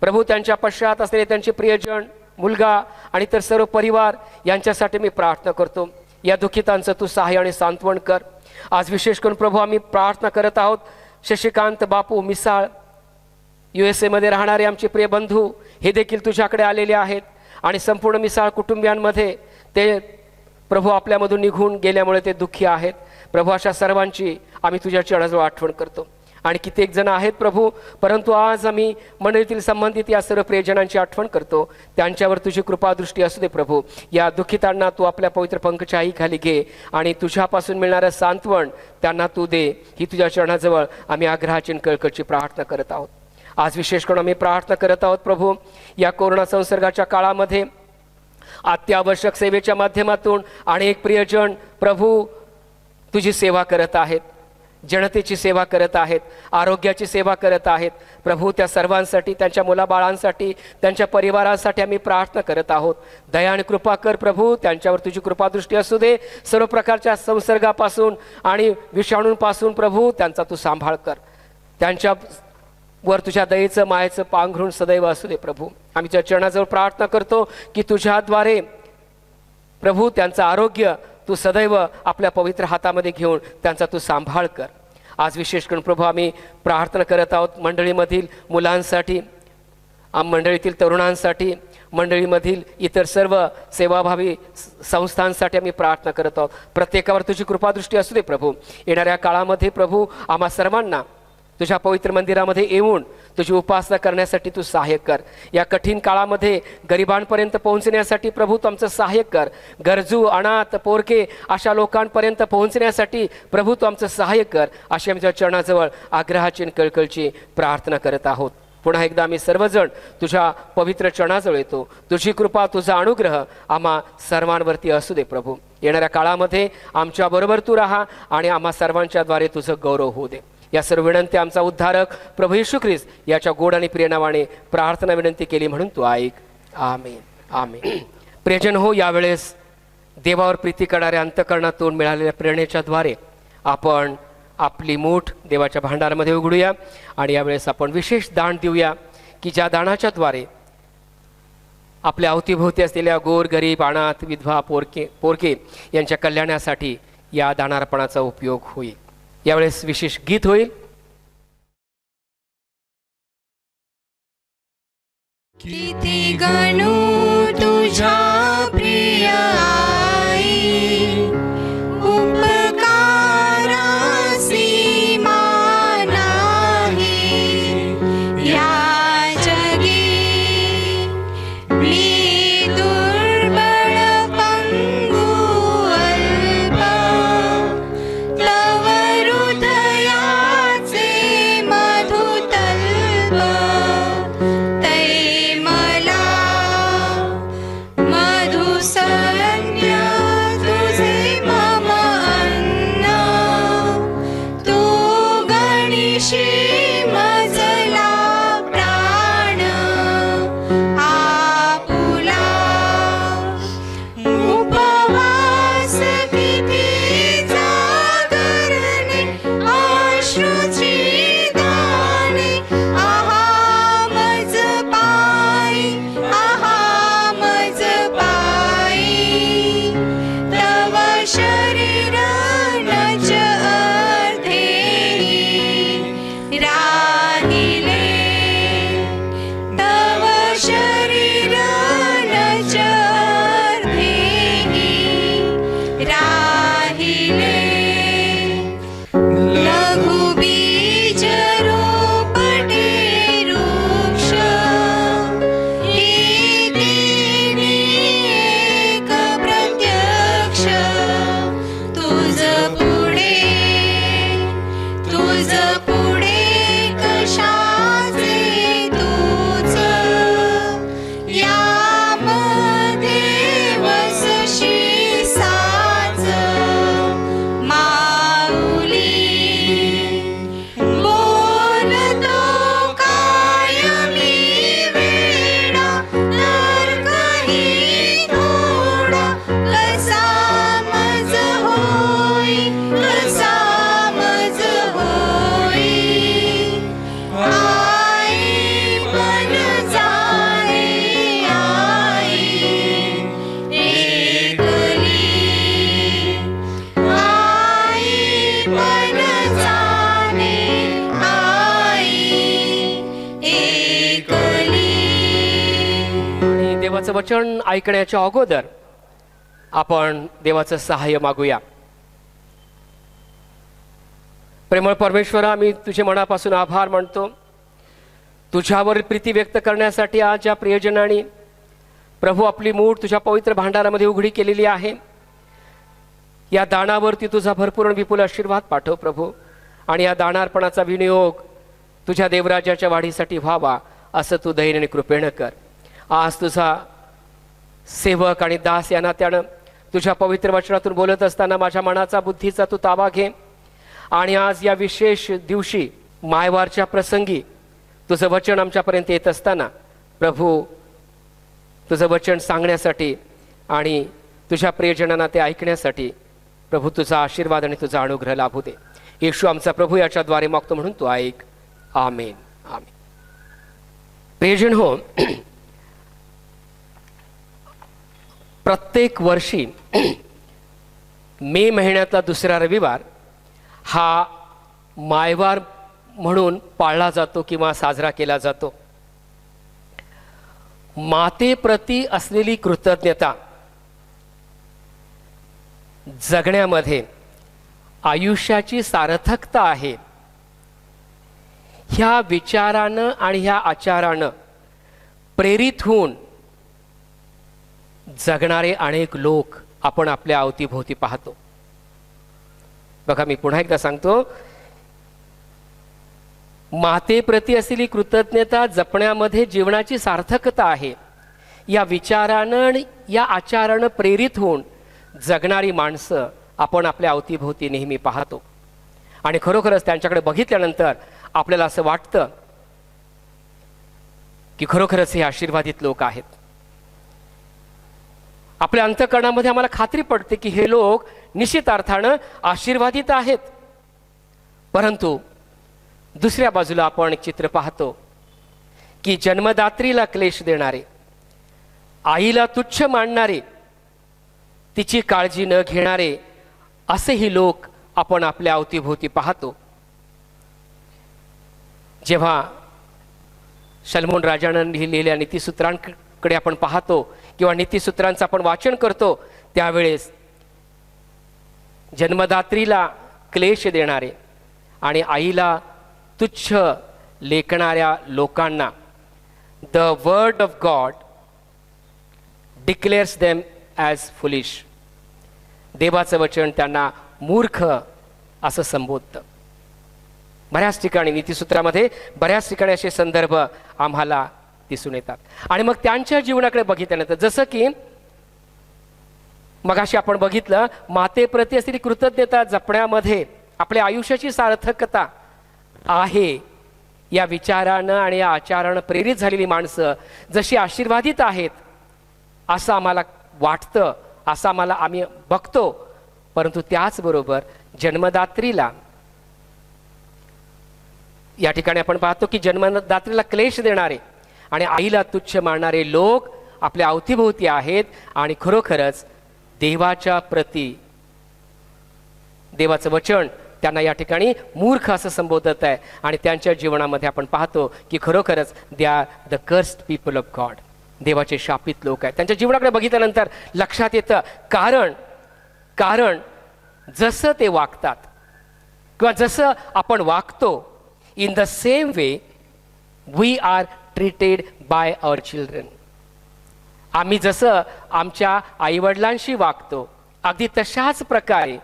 प्रभू त्यांच्या पश्चात असलेले त्यांचे प्रियजन, मुलगा आणि इतर सर्व परिवार यांच्यासाठी मी प्रार्थना करतो. या दुःखितांचं तू सहाय्य आणि सांत्वन कर. आज विशेष करून प्रभू आम्ही प्रार्थना करत आहोत शशिकांत बापू मिसाळ, USA मध्ये राहणारे आमचे प्रिय बंधू हे देखील तुझ्याकडे आलेले आहेत आणि संपूर्ण मिसाळ कुटुंबियांमध्ये ते प्रभू आपल्यामधून निघून गेल्यामुळे ते दुःखी आहेत. प्रभू अशा सर्वांची आम्ही तुझ्या चरणाजवळ आठवण करतो. आणि कित्येक जण आहेत प्रभू, परंतु आज आम्ही मंडळीतील संबंधित या सर्व प्रियजनांची आठवण करतो. त्यांच्यावर तुझी कृपादृष्टी असू दे प्रभू. या दुःखितांना तू आपल्या पवित्र पंकशाही खाली घे आणि तुझ्यापासून मिळणारं सांत्वन त्यांना तू दे. ही तुझ्या चरणाजवळ आम्ही आग्रहाची आणि कळकळीची प्रार्थना करत आहोत. आज विशेष करून आम्ही प्रार्थना करत आहोत प्रभू, या कोरोना संसर्गाच्या काळामध्ये अत्यावश्यक सेवेच्या माध्यमातून अनेक प्रियजन प्रभू तुझी सेवा करत आहेत, जनतेची सेवा करत आहेत, आरोग्याची सेवा करत आहेत. प्रभू त्या सर्वांसाठी, त्यांच्या मुलाबाळांसाठी, त्यांच्या परिवारासाठी आम्ही प्रार्थना करत आहोत. दया आणि कृपा कर प्रभू. त्यांच्यावर तुझी कृपादृष्टी असू दे. सर्व प्रकारच्या संसर्गापासून आणि विषाणूंपासून प्रभू त्यांचा तू सांभाळ कर. त्यांच्यावर तुझ्या दयेचं मायेचं पांघरून सदैव असू दे प्रभू. आम्ही त्या चरणाजवळ प्रार्थना करतो की तुझ्याद्वारे प्रभू त्यांचं आरोग्य तू सदैव आपल्या पवित्र हातामध्ये घेऊन त्यांचा तू सांभाळ कर. आज विशेष करून प्रभू आम्ही प्रार्थना करत आहोत मंडळीमधील मुलांसाठी, मंडळीतील तरुणांसाठी, मंडळीमधील इतर सर्व सेवाभावी संस्थांसाठी आम्ही प्रार्थना करत आहोत. प्रत्येकावर तुझी कृपादृष्टी असू दे प्रभू. येणाऱ्या काळामध्ये प्रभू आम्हा सर्वांना तुझ्या पवित्र मंदिरामध्ये येऊन तुझी उपासना करण्यासाठी तू सहाय्य कर. या कठीण काळामध्ये गरिबांपर्यंत पोहोचण्यासाठी प्रभू तू आमचं सहाय्य कर. गरजू, अनाथ, पोरके अशा लोकांपर्यंत पोहोचण्यासाठी प्रभू तू आमचं सहाय्य कर. अशी आमच्या चरणाजवळ आग्रहाची आणि कळकळीची प्रार्थना करत आहोत. पुन्हा एकदा आम्ही सर्वजण तुझ्या पवित्र चरणाजवळ येतो. तुझी कृपा, तुझा अनुग्रह आम्हा सर्वांवरती असू दे प्रभू. येणाऱ्या काळामध्ये आमच्याबरोबर तू राहा आणि आम्हा सर्वांच्याद्वारे तुझं गौरव होऊ दे. या सर्व विनंती आमचा उद्धारक प्रभू येशू ख्रिस्त याच्या गोड आणि प्रिय नावाने प्रार्थना विनंती केली म्हणून तू ऐक. आमेन. आमेन. प्रियजन हो, यावेळेस देवावर प्रीती करणाऱ्या अंतःकरणातून मिळालेल्या प्रेरणेच्या द्वारे आपण आपली मूठ देवाच्या भांडारामध्ये उघडूया आणि यावेळेस आपण विशेष दान देऊया की ज्या दानाच्या द्वारे आपल्या अवतीभोवती असलेल्या गोर, गरीब, अनाथ, विधवा, पोरके यांच्या कल्याणासाठी या दानार्पणाचा उपयोग होईल. यावेळेस विशेष गीत होईल. किती गणू तुझ्या प्रिय आई, उपकारासी मान आहे. या जगी मी दुर्बळ, पंगू, अल्प, तव हृदयाचे मधुतल्प, तै मला देवाचं वचन ऐकण्याच्या अगोदर आपण देवाचं सहाय्य मागूया. प्रेमळ परमेश्वरा, आम्ही तुझे मनापासून आभार मानतो. तुझ्यावर प्रीती व्यक्त करण्यासाठी आज या प्रियजनांनी प्रभू आपली मूठ तुझ्या पवित्र भांडारामध्ये उघडी केलेली आहे. या दानावरती तुझा भरपूर विपुल आशीर्वाद पाठव प्रभू, आणि या दानार्पणाचा विनियोग तुझ्या देवराज्याच्या वाढीसाठी व्हावा असं तू दयेने कृपेने कर. आज तुझा सेवक आणि दास यांना त्यानं तुझ्या पवित्र वचनातून बोलत असताना माझ्या मनाचा बुद्धीचा तू ताबा घे. आणि आज या विशेष दिवशी मायवारच्या प्रसंगी तुझं वचन आमच्यापर्यंत येत असताना प्रभू तुझं वचन सांगण्यासाठी आणि तुझ्या प्रियजनांना ते ऐकण्यासाठी प्रभू तुझा आशीर्वाद आणि तुझा अनुग्रह लाभू दे. येशू आमचा प्रभू याच्याद्वारे मागतो म्हणून तू ऐक. आमेन. आमेन. प्रियजन हो, प्रत्येक वर्षी मे महिन्यातला दुसरा रविवार हा मायवार म्हणून पाळला जातो किंवा साजरा केला जातो. मातेप्रती असलेली कृतज्ञता जगण्यामध्ये आयुष्याची सार्थकता आहे, ह्या विचारानं आणि ह्या आचारानं प्रेरित होऊन जगणारे अनेक लोक आपण आपल्या अवतीभोवती पाहतो. बघा, मी पुन्हा एकदा सांगतो, मातेप्रती असलेली कृतज्ञता जपण्यामध्ये जीवनाची सार्थकता आहे, या विचारानं आणि या आचारानं प्रेरित होऊन जगणारी माणसं आपण आपल्या अवतीभोवती नेहमी पाहतो. आणि खरोखरच त्यांच्याकडे बघितल्यानंतर आपल्याला असं वाटतं की खरोखरच हे आशीर्वादित लोक आहेत. आपल्या अंतःकरणामध्ये आम्हाला खात्री पडते की हे लोक निश्चित अर्थानं आशीर्वादित आहेत. परंतु दुसऱ्या बाजूला आपण एक चित्र पाहतो की जन्मदात्रीला क्लेश देणारे, आईला तुच्छ मानणारे, तिची काळजी न घेणारे असेही लोक आपण आपल्या अवतीभोवती पाहतो. जेव्हा शलोमोन राजानं लिहिलेल्या नीतिसूत्रांकडे आपण पाहतो किंवा नीतिसूत्रांचं आपण वाचन करतो, त्यावेळेस जन्मदात्रीला क्लेश देणारे आणि आईला तुच्छ लेखणाऱ्या लोकांना the word of God डिक्लेअर्स them as foolish. देवाचं वचन त्यांना मूर्ख असं संबोधतं. बऱ्याच ठिकाणी नीतिसूत्रामध्ये बऱ्याच ठिकाणी असे संदर्भ आम्हाला दिसून येतात. आणि मग त्यांच्या जीवनाकडे बघितल्यानंतर, जसं की मगाशी आपण बघितलं, मातेप्रती असलेली कृतज्ञता जपण्यामध्ये आपल्या आयुष्याची सार्थकता आहे, या विचारानं आणि या आचारानं प्रेरित झालेली माणसं जशी आशीर्वादित आहेत असं आम्हाला वाटतं, असं आम्ही बघतो. परंतु त्याचबरोबर जन्मदात्रीला, या ठिकाणी आपण पाहतो की जन्मदात्रीला क्लेश देणारे आणि आईला तुच्छ मानणारे लोक आपल्या अवतीभोवती आहेत. आणि खरोखरच देवाच्या प्रती देवाचं वचन त्यांना या ठिकाणी मूर्ख असं संबोधत आहे. आणि त्यांच्या जीवनामध्ये आपण पाहतो की खरोखरच they are the cursed people of God, देवाचे शापित लोक आहेत. त्यांच्या जीवनाकडे बघितल्यानंतर लक्षात येतं, कारण जसं ते वागतात किंवा जसं आपण वागतो, in the same way we are treated by our children. आम्ही जसं आमच्या आईवडिलांशी वागतो, अगदी तशाच प्रकारे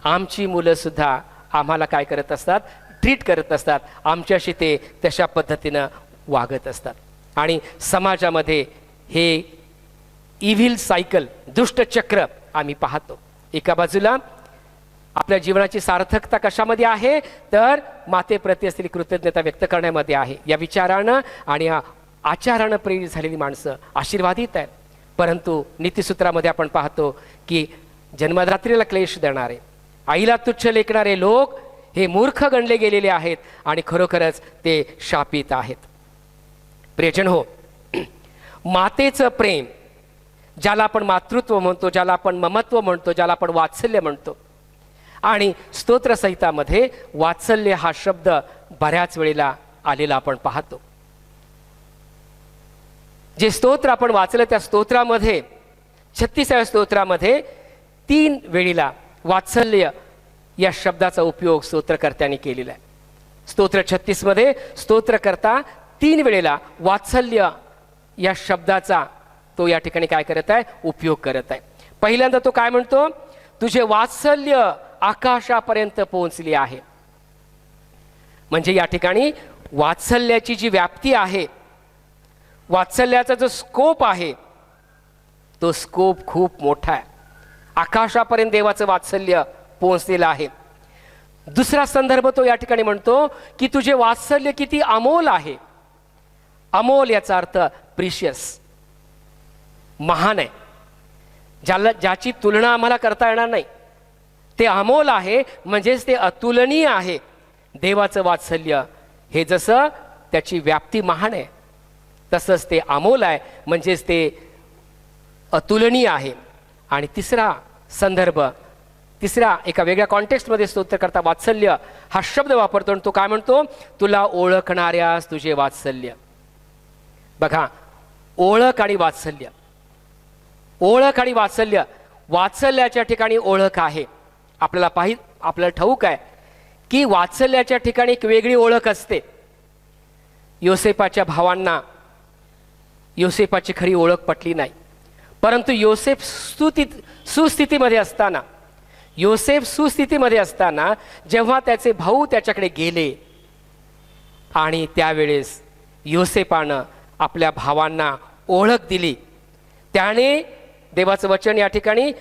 आमची मुलं सुद्धा आम्हाला काय करत असतात, ट्रीट करत असतात. आमच्याशी ते तशा पद्धतीनं वागत असतात. आणि समाजामध्ये हे इव्हिल सायकल, दुष्टचक्र आम्ही पाहतो. एका बाजूला आपल्या जीवनाची सार्थकता कशामध्ये आहे, तर मातेप्रती असलेली कृतज्ञता व्यक्त करण्यामध्ये आहे. या विचारानं आणि या आचारानं प्रेरित झालेली माणसं आशीर्वादित आहेत. परंतु नीतिसूत्रामध्ये आपण पाहतो की जन्मदात्रीला क्लेश देणारे, आईला तुच्छ लेखणारे लोक हे मूर्ख गणले गेलेले आहेत आणि खरोखरच ते शापित आहेत. प्रियजन हो, मातेचं प्रेम, ज्याला आपण मातृत्व म्हणतो, ज्याला आपण ममत्व म्हणतो, ज्याला आपण वात्सल्य म्हणतो, आणि स्तोत्रसहितामध्ये वात्सल्य हा शब्द बऱ्याच वेळेला आलेला आपण पाहतो. जे स्तोत्र आपण वाचलं त्या स्तोत्रामध्ये 36व्या स्तोत्रामध्ये 3 वेळीला वात्सल्य या शब्दाचा उपयोग स्तोत्रकर्त्यांनी केलेला आहे. स्तोत्र 36 मध्ये स्तोत्रकर्ता 3 वेळेला वात्सल्य या शब्दाचा तो या ठिकाणी काय करत आहे, उपयोग करत आहे. पहिल्यांदा तो काय म्हणतो, तुझे वात्सल्य आकाशापर्यंत पोहोचली आहे. म्हणजे या ठिकाणी वात्सल्याची जी व्याप्ती आहे, वात्सल्याचा जो स्कोप आहे तो स्कोप खूप मोठा आहे. आकाशापर्यंत देवाचं वात्सल्य पोहोचलेलं आहे. दुसरा संदर्भ तो या ठिकाणी म्हणतो की तुझे वात्सल्य किती अमोल आहे. अमोल याचा अर्थ प्रिशियस, महान आहे, ज्याची तुलना आम्हाला करता येणार नाही. ते अमोल आहे म्हणजेच ते अतुलनीय आहे. देवाचं वात्सल्य हे जसं त्याची व्याप्ती महान आहे तसंच ते अमोल आहे, म्हणजेच ते अतुलनीय आहे. आणि तिसरा संदर्भ, तिसरा एका वेगळ्या कॉन्टेक्स्टमध्ये स्तोत्रकर्ता वात्सल्य हा शब्द वापरतो आणि तो काय म्हणतो, तुला ओळखणाऱ्यास तुझे वात्सल्य. बघा, ओळख आणि वात्सल्य, ओळख आणि वात्सल्य. वात्सल्याच्या ठिकाणी ओळख आहे. आपल्याला ठाऊक आहे की वात्सल्याच्या ठिकाणी एक वेगळी ओळख असते. योसेपाच्या भावांना योसेपाची खरी ओळख पटली नाही, परंतु योसेफ सुस्थितीमध्ये असताना, योसेफ सुस्थितीमध्ये असताना जेव्हा त्याचे भाऊ त्याच्याकडे गेले आणि त्यावेळेस योसेपानं आपल्या भावांना ओळख दिली, त्याने देवाचं वचन या ठिकाणी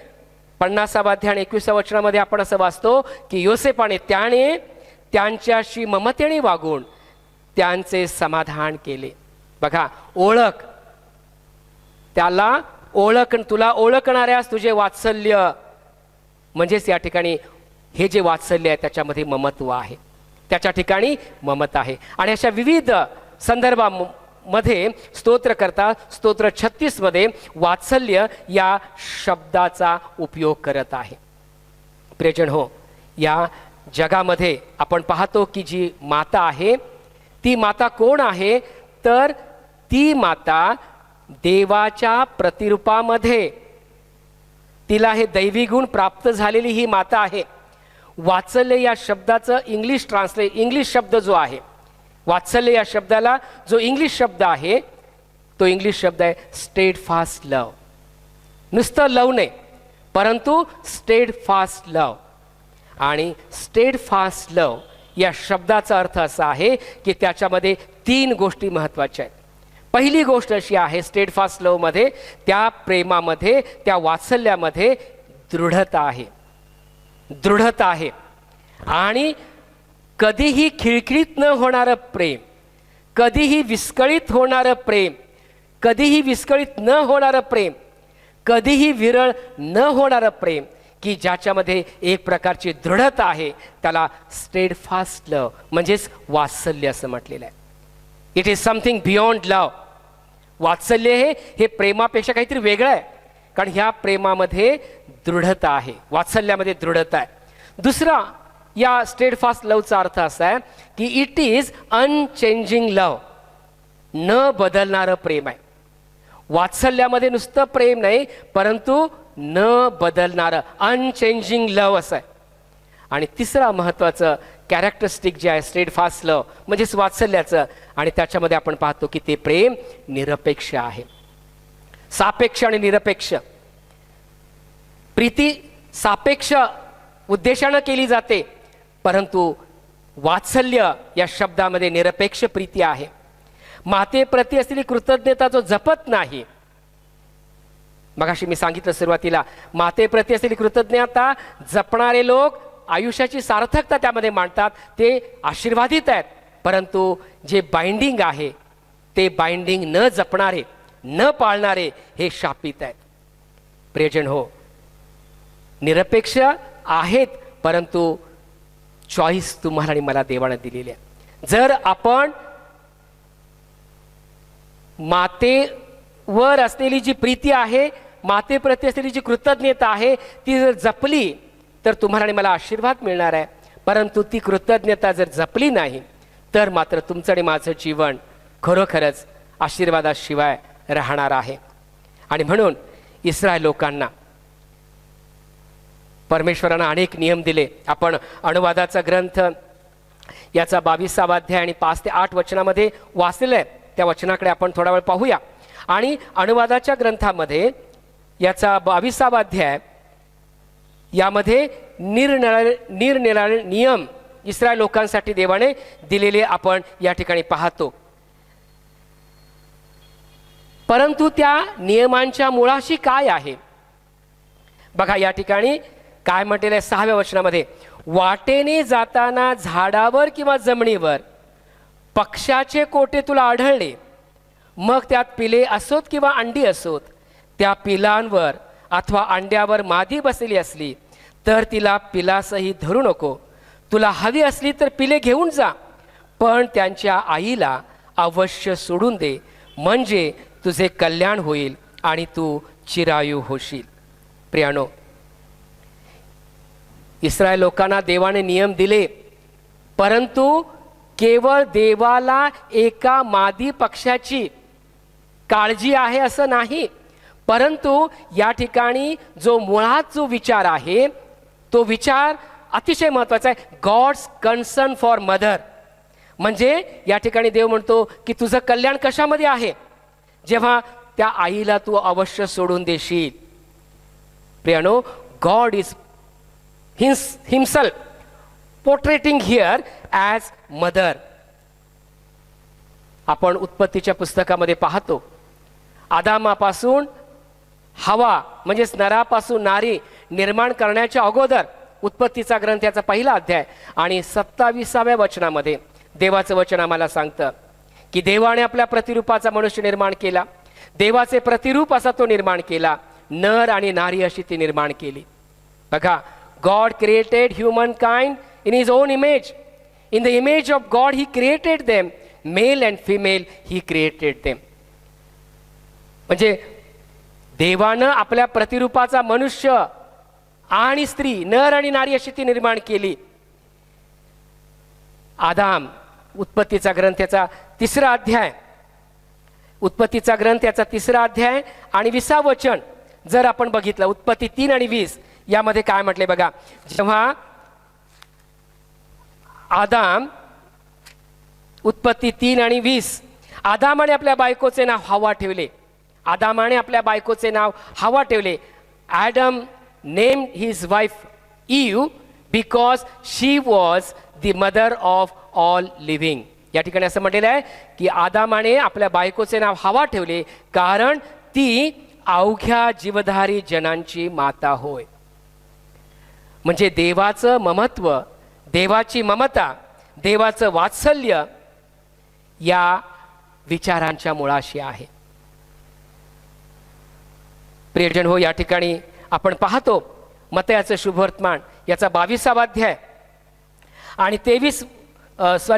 50 अध्याय आणि 21 वचनामध्ये आपण असं वाचतो की योसेपाने त्याने त्यांच्याशी ममतेने वागून त्यांचे समाधान केले. बघा, ओळख, त्याला ओळख, तुला ओळखणाऱ्यास तुझे वात्सल्य, म्हणजेच या ठिकाणी हे जे वात्सल्य आहे त्याच्यामध्ये ममत्व आहे, त्याच्या ठिकाणी ममता आहे. आणि अशा विविध संदर्भामध्ये स्तोत्रकर्ता स्तोत्र 36 मध्ये वात्सल्य या शब्दाचा उपयोग करत आहे. प्रियजन हो, या जगामध्ये आपण पाहतो की जी माता आहे ती माता कोण आहे, तर ती माता देवाच्या प्रतिरूपामध्ये, तिला हे दैवी गुण प्राप्त झालेली ही माता आहे. वात्सल्य या शब्दाचं इंग्लिश शब्द जो आहे, वात्सल्य या शब्दाला जो इंग्लिश शब्द आहे तो इंग्लिश शब्द आहे स्टेड फास्ट लव. नुसतं लव नाही, परंतु स्टेड फास्ट लव. आणि स्टेड फास्ट लव या शब्दाचा अर्थ असा आहे की त्याच्यामध्ये 3 गोष्टी महत्त्वाच्या आहेत. पहिली गोष्ट अशी आहे, स्टेड फास्ट लव मध्ये, त्या प्रेमामध्ये, त्या वात्सल्यामध्ये दृढता आहे, दृढता आहे. आणि कधीही खिळखिळीत न होणारं प्रेम, कधीही विस्कळीत होणारं प्रेम, कधीही विस्कळीत न होणारं प्रेम, कधीही विरळ न होणारं प्रेम, की ज्याच्यामध्ये एक प्रकारची दृढता आहे, त्याला स्टेड फास्ट लव म्हणजेच वात्सल्य असं म्हटलेलं आहे. इट इज समथिंग बियॉन्ड लव. वात्सल्य हे प्रेमापेक्षा काहीतरी वेगळं आहे, कारण ह्या प्रेमामध्ये दृढता आहे, वात्सल्यामध्ये दृढता आहे. दुसरा या स्टेड फास्ट लवचा अर्थ असा आहे की इट इज अनचेंजिंग लव, न बदलणारं प्रेम आहे. वात्सल्यामध्ये नुसतं प्रेम नाही, परंतु न बदलणारं अनचेंजिंग लव असं आहे. आणि तिसरा महत्त्वाचं कॅरेक्टरिस्टिक जे आहे स्टेड फास्ट लव म्हणजेच वात्सल्याचं, आणि त्याच्यामध्ये आपण पाहतो की ते प्रेम निरपेक्ष आहे. सापेक्ष आणि निरपेक्ष. प्रीती सापेक्ष उद्देशानं केली जाते, परंतु वात्सल्य या शब्दामध्ये निरपेक्ष प्रीती आहे. मातेप्रती असलेली कृतज्ञता जो जपत नाही, मगाशी मी सांगितलं सुरुवातीला, मातेप्रती असलेली कृतज्ञता जपणारे लोक आयुष्याची सार्थकता त्यामध्ये मांडतात, ते आशीर्वादित आहेत. परंतु जे बाइंडिंग आहे ते बाइंडिंग न जपणारे, न पाळणारे हे शापित आहेत. प्रियजन हो, निरपेक्ष आहेत, परंतु चॉईस तुम्हाला आणि मला देवाने दिलेली आहे. जर आपण मातेवर असलेली जी प्रीती आहे, मातेप्रती असलेली जी कृतज्ञता आहे, ती जर जपली तर तुम्हाला आणि मला आशीर्वाद मिळणार आहे. परंतु ती कृतज्ञता जर जपली नाही तर मात्र तुमचं आणि माझं जीवन खरोखरच आशीर्वादाशिवाय राहणार आहे. आणि म्हणून इस्रायल लोकांना परमेश्वरानं अनेक नियम दिले. आपण अनुवादाचा ग्रंथ याचा 22 अध्याय आणि 5 ते 8 वचनामध्ये वाचलेलं आहे. त्या वचनाकडे आपण थोडा वेळ पाहूया. आणि अनुवादाच्या ग्रंथामध्ये याचा 22 अध्याय यामध्ये निरनिराळे नियम इस्रायल लोकांसाठी देवाने दिलेले आपण या ठिकाणी पाहतो. परंतु त्या नियमांच्या मुळाशी काय आहे बघा. या ठिकाणी काय म्हटलेलं आहे 6व्या वचनामध्ये, वाटेने जाताना झाडावर किंवा जमिनीवर पक्षाचे कोटे तुला आढळले, मग त्यात पिले असोत किंवा अंडी असोत, त्या पिलांवर अथवा अंड्यावर मादी बसलेली असली तर तिला पिलासही धरू नको. तुला हवी असली तर पिले घेऊन जा, पण त्यांच्या आईला अवश्य सोडून दे, म्हणजे तुझे कल्याण होईल आणि तू चिरायू होशील. प्रियानो, इस्रायल लोकांना देवाने नियम दिले, परंतु केवळ देवाला एका मादी पक्षाची काळजी आहे असं नाही, परंतु या ठिकाणी जो मुळात जो विचार आहे तो विचार अतिशय महत्त्वाचा आहे. God's concern for mother. म्हणजे या ठिकाणी देव म्हणतो की तुझं कल्याण कशामध्ये आहे, जेव्हा त्या आईला तू अवश्य सोडून देशील. प्रियानो, God is himself portraying here as mother. आपण उत्पत्तीच्या पुस्तकामध्ये पाहतो, आदामापासून हवा म्हणजेच नरापासून नारी निर्माण करण्याच्या अगोदर, उत्पत्तीचा ग्रंथ याचा 1 अध्याय आणि 27व्या वचनामध्ये देवाचं वचन आम्हाला सांगतं की देवाने आपल्या प्रतिरूपाचा मनुष्य निर्माण केला, देवाचे प्रतिरूप असा तो निर्माण केला, नर आणि नारी अशी ती निर्माण केली. बघा, God created humankind in his own image. In the image of God he created them, male and female he created them. म्हणजे देवानं आपल्या प्रतिरूपाचा मनुष्य आणि स्त्री, नर आणि नारी अशी ती निर्माण केली. आदाम, उत्पत्तीचा ग्रंथ याचा 3 अध्याय, उत्पत्तीचा ग्रंथ याचा 3 अध्याय आणि 20 वचन जर आपण बघितलं, उत्पत्ती 3 आणि 20 यामध्ये काय म्हटले बघा. जेव्हा आदाम, उत्पत्ती 3 आणि 20, आदामाने आपल्या बायकोचे नाव हवा ठेवले. आदामाने आपल्या बायकोचे नाव हवा ठेवले. Adam named his wife Eve because she was the mother of all living. या ठिकाणी असं म्हटलेलं आहे की आदामाने आपल्या बायकोचे नाव हवा ठेवले कारण ती अवघ्या जीवधारी जनांची माता होय. म्हणजे देवाचं ममत्व, देवाची ममता, देवाचं वात्सल्य या विचारांच्या मुळाशी आहे. प्रियजन हो, या ठिकाणी आपण पाहतो मत्तयाचं शुभवर्तमान याचा 22 अध्याय आणि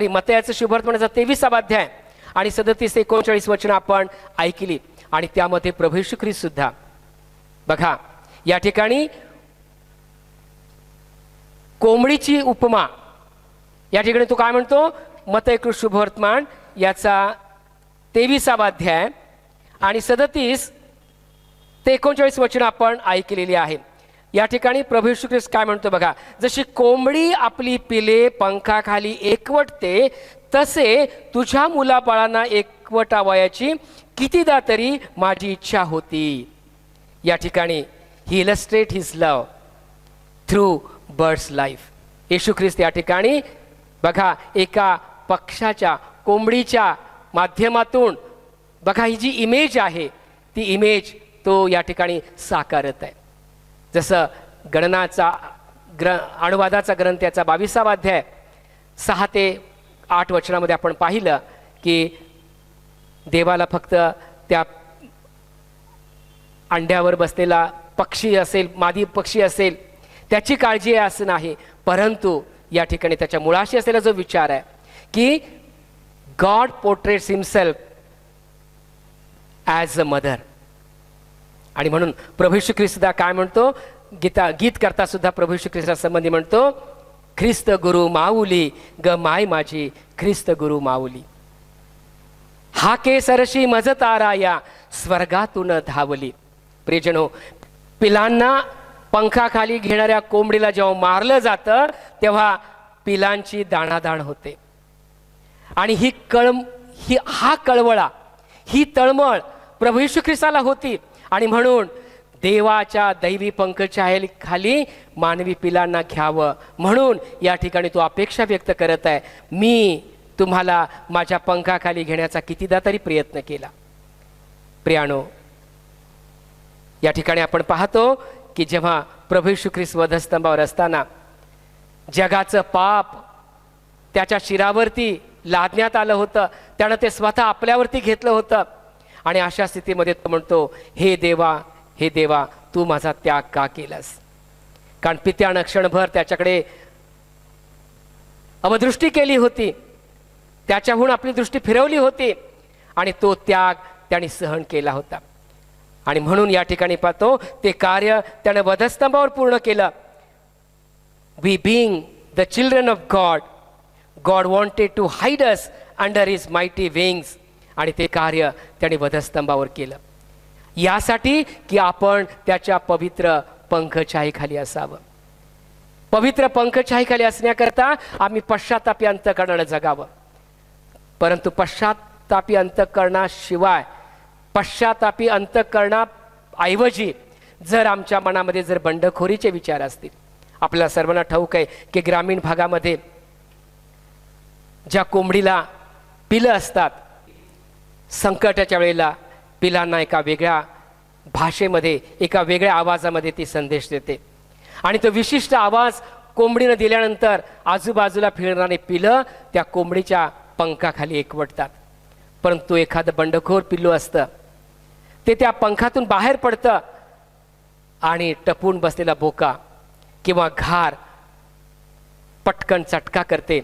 मत्तयाचं शुभवर्तमान याचा 23 अध्याय आणि 37 ते 39 वचन आपण ऐकली. आणि त्यामध्ये प्रभू येशू ख्रिस्त सुद्धा बघा, या ठिकाणी कोंबडीची उपमा या ठिकाणी तो काय म्हणतो, मत्तय शुभवर्तमान याचा 23 अध्याय आणि 37 ते 39 वचन आपण ऐकलेली आहे. या ठिकाणी प्रभू येशू ख्रिस्त काय म्हणतो बघा, जशी कोंबडी आपली पिले पंखाखाली एकवटते तसे तुझ्या मुलाबाळांना एकवटावयाची कितीदा तरी माझी इच्छा होती. या ठिकाणी ही इलस्ट्रेट हिज लव थ्रू बर्ड्स लाईफ. येशू ख्रिस्त या ठिकाणी बघा एका पक्षाच्या, कोंबडीच्या माध्यमातून बघा ही जी इमेज आहे ती इमेज तो या ठिकाणी साकारत आहे. जसं गणनाचा अनुवादाचा ग्रंथ याचा 22 अध्याय 6 ते 8 वचनामध्ये आपण पाहिलं की देवाला फक्त त्या अंड्यावर बसलेला पक्षी असेल, मादी पक्षी असेल त्याची काळजी आहे असं नाही, परंतु या ठिकाणी त्याच्या मुळाशी असलेला जो विचार आहे की God portraits himself as a mother. आणि म्हणून प्रभू येशू ख्रिस्त सुद्धा काय म्हणतो, गीत करता सुद्धा प्रभू येशू ख्रिस्ता संबंधी म्हणतो, ख्रिस्त गुरु माऊली ग माय माझी, ख्रिस्त गुरु माऊली. हा के सरशी मज तारा या स्वर्गातून धावली. प्रियजनो, पिलांना पंखाखाली घेणाऱ्या कोंबडीला जेव्हा मारलं जातं तेव्हा पिलांची दाणादाण होते. आणि हा कळवळा, ही तळमळ प्रभू येशू ख्रिस्ताला होती. आणि म्हणून देवाच्या दैवी पंखछायेखाली मानवी पिलांना घ्यावं म्हणून या ठिकाणी तो अपेक्षा व्यक्त करत आहे. मी तुम्हाला माझ्या पंखाखाली घेण्याचा कितीदा तरी प्रयत्न केला. प्रियानो, या ठिकाणी आपण पाहतो की जेव्हा प्रभू येशू ख्रिस्त वधस्तंभावर असताना जगाचं पाप त्याच्या शिरावरती लादण्यात आलं होतं, त्यानं ते स्वतः आपल्यावरती घेतलं होतं. आणि अशा स्थितीमध्ये तो म्हणतो, हे देवा तू माझा त्याग का केलास? कारण पित्यानं क्षणभर त्याच्याकडे अवदृष्टी केली होती, त्याच्याहून आपली दृष्टी फिरवली होती आणि तो त्याग त्याने सहन केला होता. आणि म्हणून या ठिकाणी पाहतो ते कार्य त्याने वधस्तंभावर पूर्ण केलं. We being the children of God, God wanted to hide us under his mighty wings. आणि ते कार्य त्याने वधस्तंभावर केलं यासाठी की आपण त्याच्या पवित्र पंखछायेखाली असावं. पवित्र पंखछायेखाली असण्याकरता आम्ही पश्चातापी अंतःकरणानं जगावं. परंतु पश्चातापी अंतःकरणाशिवाय, पश्चातापी अंतःकरणाऐवजी जर आमच्या मनामध्ये जर बंडखोरीचे विचार असतील, आपल्याला सर्वांना ठाऊक आहे की ग्रामीण भागामध्ये ज्या कोंबडीला पिलं असतात, संकटाच्या वेळेला पिलांना एका वेगळ्या भाषेमध्ये, एका वेगळ्या आवाजामध्ये ती संदेश देते. आणि तो विशिष्ट आवाज कोंबडीनं दिल्यानंतर आजूबाजूला फिरणारे पिलं त्या कोंबडीच्या पंखाखाली एकवटतात. परंतु एखादं बंडखोर पिल्लू असतं, ते त्या पंखातून बाहेर पडतं आणि टपून बसलेला बोका किंवा घार पटकन चटका करते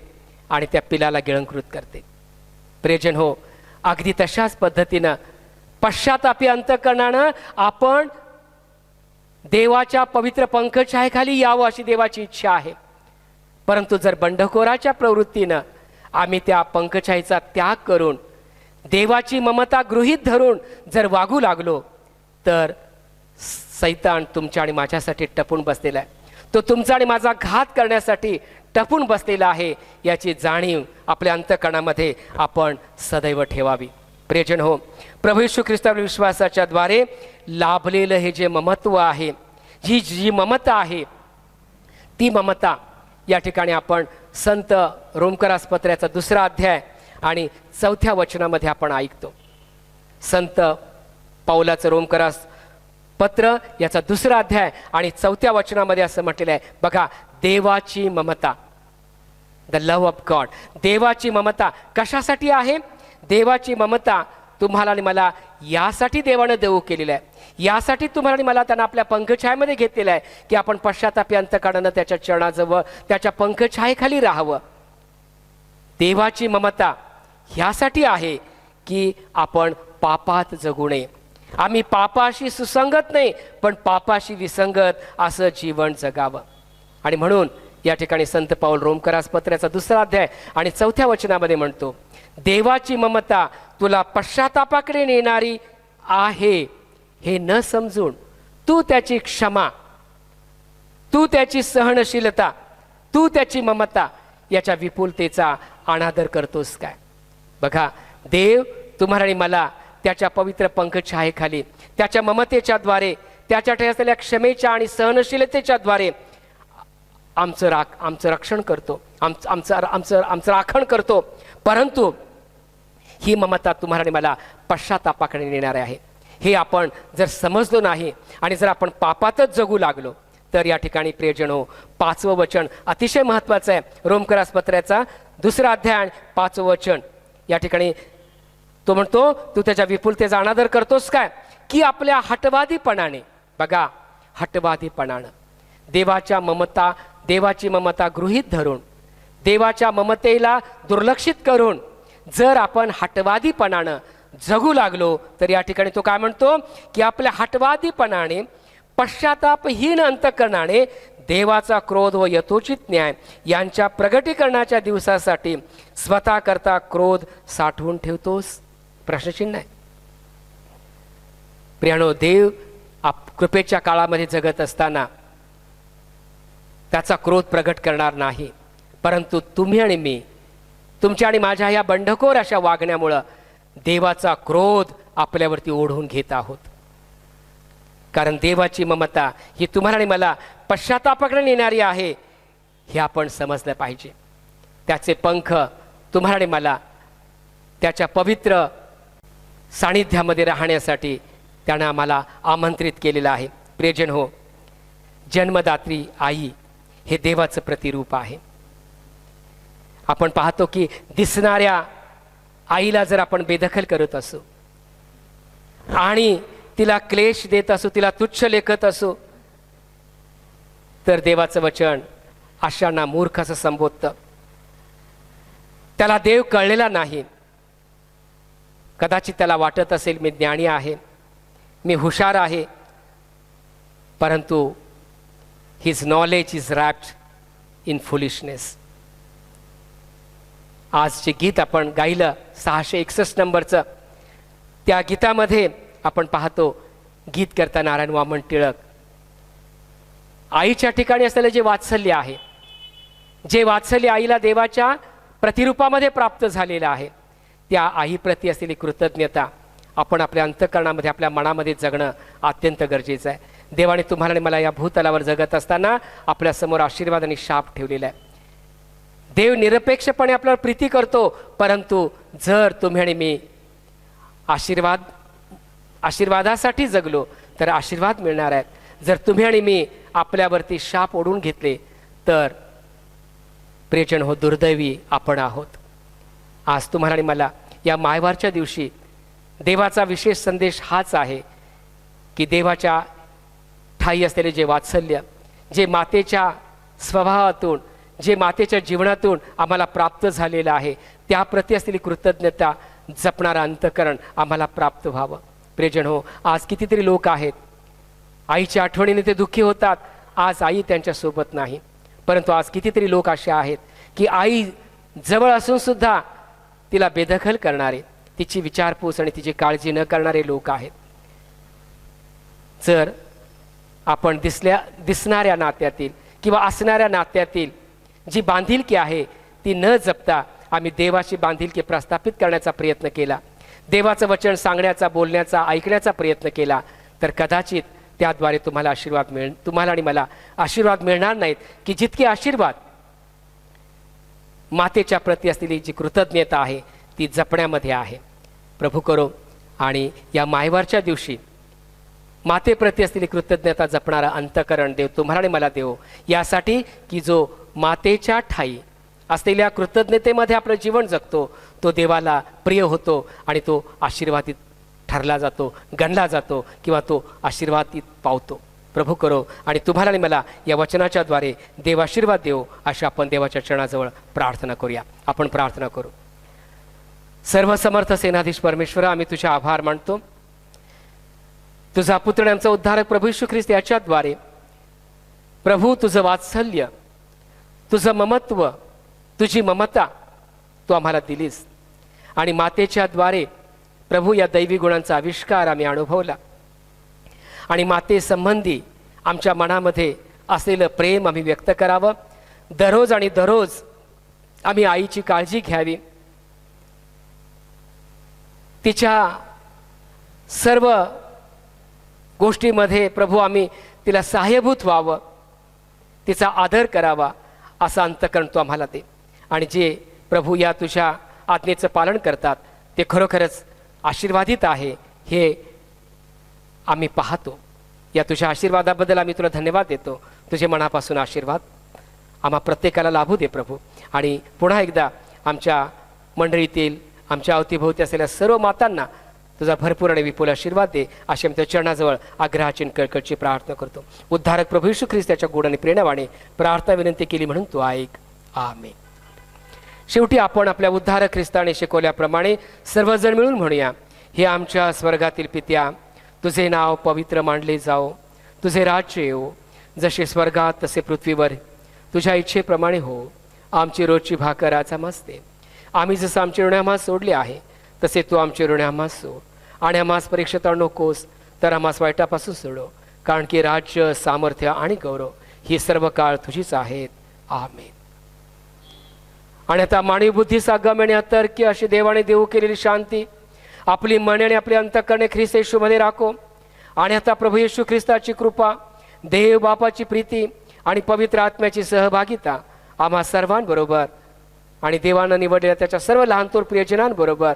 आणि त्या पिलाला गिळंकृत करते. प्रियजन हो, अगदी तशाच पद्धतीनं पश्चातापी अंतःकरणानं आपण देवाच्या पवित्र पंखछायेखाली यावं अशी देवाची इच्छा आहे. परंतु जर बंडखोराच्या प्रवृत्तीनं आम्ही त्या पंखछायेचा त्याग करून देवाची ममता गृहीत धरून जर वागू लागलो तर सैतान तुमच्या आणि माझ्यासाठी टपून बसलेला आहे. तो तुमचा आणि माझा घात करण्यासाठी टपून बसलेला आहे याची जाणीव आपल्या अंतःकरणामध्ये आपण सदैव ठेवावी. प्रियजन हो, प्रभू येशू ख्रिस्तावर विश्वासाच्या द्वारे लाभलेलं हे जे ममत्व आहे, जी ममता आहे, ती ममता या ठिकाणी आपण संत रोमकरास पत्राचा 2 अध्याय आणि 4थ्या वचनामध्ये आपण ऐकतो. संत पाऊलाचं रोमकरास पत्र याचा 2 अध्याय आणि 4थ्या वचनामध्ये असं म्हटलेलं आहे बघा, देवाची ममता, द लव्ह ऑफ गॉड. देवाची ममता कशासाठी आहे? देवाची ममता तुम्हाला आणि मला यासाठी देवानं देऊ केलेलं आहे, यासाठी तुम्हाला आणि मला त्यानं आपल्या पंखछायेमध्ये घेतलेलं आहे की आपण पश्चातापी अंतःकरणानं त्याच्या चरणाजवळ, त्याच्या पंखछायेखाली राहावं. देवाची ममता ह्यासाठी आहे की आपण पापात जगू नये. आम्ही पापाशी सुसंगत नाही पण पापाशी विसंगत असं जीवन जगावं. आणि म्हणून या ठिकाणी संत पाऊल रोमकरास पत्राचा 2 अध्याय आणि 4थ्या वचनामध्ये म्हणतो, देवाची ममता तुला पश्चातापाकडे नेणारी आहे हे न समजून तू त्याची क्षमा, तू त्याची सहनशीलता, तू त्याची ममता याच्या विपुलतेचा अनादर करतोस काय? बघा, देव तुम्हाला आणि मला त्याच्या पवित्र पंखछायेखाली, त्याच्या ममतेच्या द्वारे, त्याच्या असलेल्या क्षमेच्या आणि सहनशीलतेच्या द्वारे आमचं रक्षण करतो, आमचं राखण करतो. परंतु ही ममता तुम्हाला आणि मला पश्चातापाकडे नेणारे आहे हे आपण जर समजलो नाही आणि जर आपण पापातच जगू लागलो तर या ठिकाणी प्रियजनो 5वं वचन अतिशय महत्त्वाचं आहे. रोमकरास पत्राचा 2 अध्याय आणि 5वं वचन या ठिकाणी तो म्हणतो, तू त्याच्या विपुलतेचा अनादर करतोस काय? की आपल्या हटवादीपणाने, बघा हटवादीपणानं देवाची ममता गृहीत धरून, देवाच्या ममतेला दुर्लक्षित करून जर आपण हटवादीपणानं जगू लागलो तर या ठिकाणी तो काय म्हणतो की आपल्या हटवादीपणाने, पश्चातापहीन अंतःकरणाने देवाचा क्रोध व यथोचित न्याय यांच्या प्रगटीकरणाच्या दिवसासाठी स्वतः करता क्रोध साठवून ठेवतोस? प्रश्नचिन्ह आहे. प्रियानो, देव कृपेच्या काळामध्ये जगत असताना त्याचा क्रोध प्रगट करणार नाही, परंतु तुम्ही आणि मी तुमच्या आणि माझ्या या बंडखोर अशा वागण्यामुळं देवाचा क्रोध आपल्यावरती ओढून घेत आहोत. कारण देवाची ममता ही तुम्हाला आणि मला पश्चातापाकडे नेणारी आहे हे आपण समजलं पाहिजे. त्याचे पंख तुम्हाला आणि मला त्याच्या पवित्र सानिध्यामध्ये राहण्यासाठी त्यानं आम्हाला आमंत्रित केलेलं आहे. प्रियजन हो, जन्मदात्री आई हे देवाचं प्रतिरूप आहे. आपण पाहतो की दिसणाऱ्या आईला जर आपण बेदखल करत असू आणि तिला क्लेश देत असू, तिला तुच्छ लेखत असू, तर देवाचं वचन अशांना मूर्ख असं संबोधतं. त्याला देव कळलेला नाही. कदाचित त्याला वाटत असेल मी ज्ञानी आहे, मी हुशार आहे, परंतु his knowledge is wrapped in foolishness. आजचे गीत आपण गायलं 661 नंबरचं, त्या गीतामध्ये आपण पाहतो गीतकर्ता नारायण वामन टिळक आईच्या ठिकाणी असलेलं जे वात्सल्य आहे, जे वात्सल्य आईला देवाच्या प्रतिरूपामध्ये प्राप्त झालेलं आहे, त्या आईप्रती असलेली कृतज्ञता आपण आपल्या अंतःकरणामध्ये, आपल्या मनामध्ये जगणं अत्यंत गरजेचं आहे. देवाने तुम्हाला आणि मला या भूतलावर जगत असताना आपल्यासमोर आशीर्वाद आणि शाप ठेवलेला आहे. देव निरपेक्षपणे आपल्यावर प्रीती करतो, परंतु जर तुम्ही आणि मी आशीर्वादासाठी जगलो तर आशीर्वाद मिळणार आहेत. जर तुम्ही आणि मी आपल्यावरती शाप ओढून घेतले तर प्रियजन हो, दुर्दैवी आपण आहोत. आज तुम्हाला आणि मला या मायवारच्या दिवशी देवाचा विशेष संदेश हाच आहे की देवाच्या ठाई असलेले जे वात्सल्य, जे मातेच्या स्वभावातून, जे मातेच्या जीवनातून आम्हाला प्राप्त झालेलं आहे, त्याप्रती असलेली कृतज्ञता जपणारं अंतःकरण आम्हाला प्राप्त व्हावं. प्रियजन हो, आज कितीतरी लोक आहेत आईच्या आठवणीने ते दुःखी होतात. आज आई त्यांच्यासोबत नाही, परंतु आज कितीतरी लोक असे आहेत की आई जवळ असून सुद्धा तिला बेदखल करणारे, तिची विचारपूस आणि तिची काळजी न करणारे लोक आहेत. जर आपण दिसणाऱ्या नात्यातील किंवा असणाऱ्या नात्यातील जी बांधिलकी आहे ती न जपता आम्ही देवाची बांधिलकी प्रस्थापित करण्याचा प्रयत्न केला, देवाचं वचन सांगण्याचा, बोलण्याचा, ऐकण्याचा प्रयत्न केला, तर कदाचित त्याद्वारे तुम्हाला आणि मला आशीर्वाद मिळणार नाहीत की जितके आशीर्वाद मातेच्या प्रती असलेली जी कृतज्ञता आहे ती जपण्यामध्ये आहे. प्रभू करो आणि या मायवारच्या दिवशी मातेप्रती असलेली कृतज्ञता जपणारा अंतःकरण देव तुम्हाला आणि मला देव, यासाठी की जो मातेच्या ठाई असलेल्या कृतज्ञतेमध्ये आपलं जीवन जगतो तो देवाला प्रिय होतो आणि तो आशीर्वादित ठरला जातो, गणला जातो किंवा तो आशीर्वादित पावतो. प्रभू करो आणि तुम्हाला आणि मला या वचनाच्या द्वारे देव आशीर्वाद देव, अशा आपण देवाच्या चरणाजवळ प्रार्थना करूया. आपण प्रार्थना करू. सर्वसमर्थ सेनाधीश परमेश्वर, आम्ही तुझे आभार मानतो. तुझा पुत्र आमचा उद्धारक प्रभू येशू ख्रिस्त याच्याद्वारे प्रभू तुझं वात्सल्य, तुझं ममत्व, तुझी ममता तू आम्हाला दिलीस आणि मातेच्या द्वारे प्रभू या दैवी गुणांचा आविष्कार आम्ही अनुभवला आणि माते संबंधी आमच्या मनामध्ये असलेलं प्रेम आम्ही व्यक्त करावं. दररोज आणि दररोज आम्ही आईची काळजी घ्यावी, तिच्या सर्व गोष्टीमध्ये प्रभू आम्ही तिला सहाय्यभूत व्हावं, तिचा आदर करावा, असं अंतःकरण तू आम्हाला दे. आणि जे प्रभू या तुझ्या आज्ञेचं पालन करतात ते खरोखरच आशीर्वादित आहे हे आम्ही पाहतो. या तुझ्या आशीर्वादाबद्दल आम्ही तुला धन्यवाद देतो. तुझे मनापासून आशीर्वाद आम्हा प्रत्येकाला लाभू दे प्रभू. आणि पुन्हा एकदा आमच्या मंडळीतील, आमच्या अवतीभोवती असलेल्या सर्व मातांना तुझा भरपूर आणि विपुल आशीर्वाद दे, अशी आमच्या चरणाजवळ आग्रहाची कळकळची प्रार्थना करतो. उद्धारक प्रभू येशू ख्रिस्त याच्या गोड आणि प्रेरणावाने प्रार्थना विनंती केली म्हणून तू ऐक. आमेन. शेवटी आपण आपल्या उद्धारक ख्रिस्ताने शिकवल्याप्रमाणे सर्वजण मिळून म्हणूया, हे आमच्या स्वर्गातील पित्या, तुझे नाव पवित्र मानले जाओ, तुझे राज्य येवो, जसे स्वर्गात तसे पृथ्वीवर तुझ्या इच्छेप्रमाणे हो. आमची रोजची भाकर आज आम्हास दे. आम्ही जसं आमचे ऋण आम्हास सोडले आहे तसे तू आमचे ऋण आम्हास सोड आणि आम्हास परीक्षेत आणू नकोस, तर आम्हास वाईटापासून सोडव, कारण की राज्य, सामर्थ्य आणि गौरव ही सर्व काळ तुझीच आहेत. आमेन. आणि आता मानवी बुद्धीचा गमन तर्क अशी देवाने देऊ केलेली शांती आपली मने आणि आपले अंतःकरणे ख्रिस्त येशूमध्ये राखो. आणि आता प्रभू येशू ख्रिस्ताची कृपा, देव बापाची प्रीती आणि पवित्र आत्म्याची सहभागिता आम्हा सर्वांबरोबर आणि देवानं निवडलेल्या त्याच्या सर्व लहान थोर प्रियजनांबरोबर,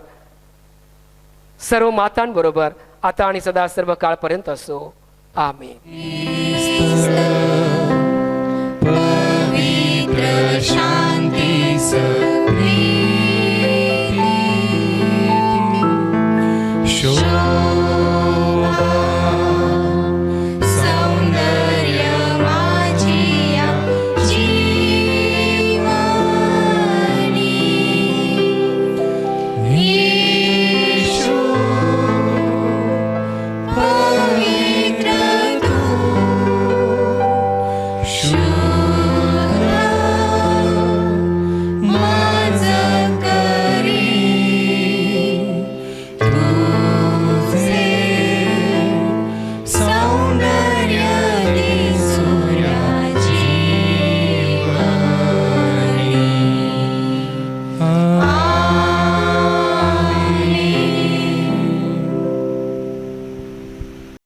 सर्व मातांबरोबर आता आणि सदा सर्व काळपर्यंत असो. आमेन. पवित्र शांती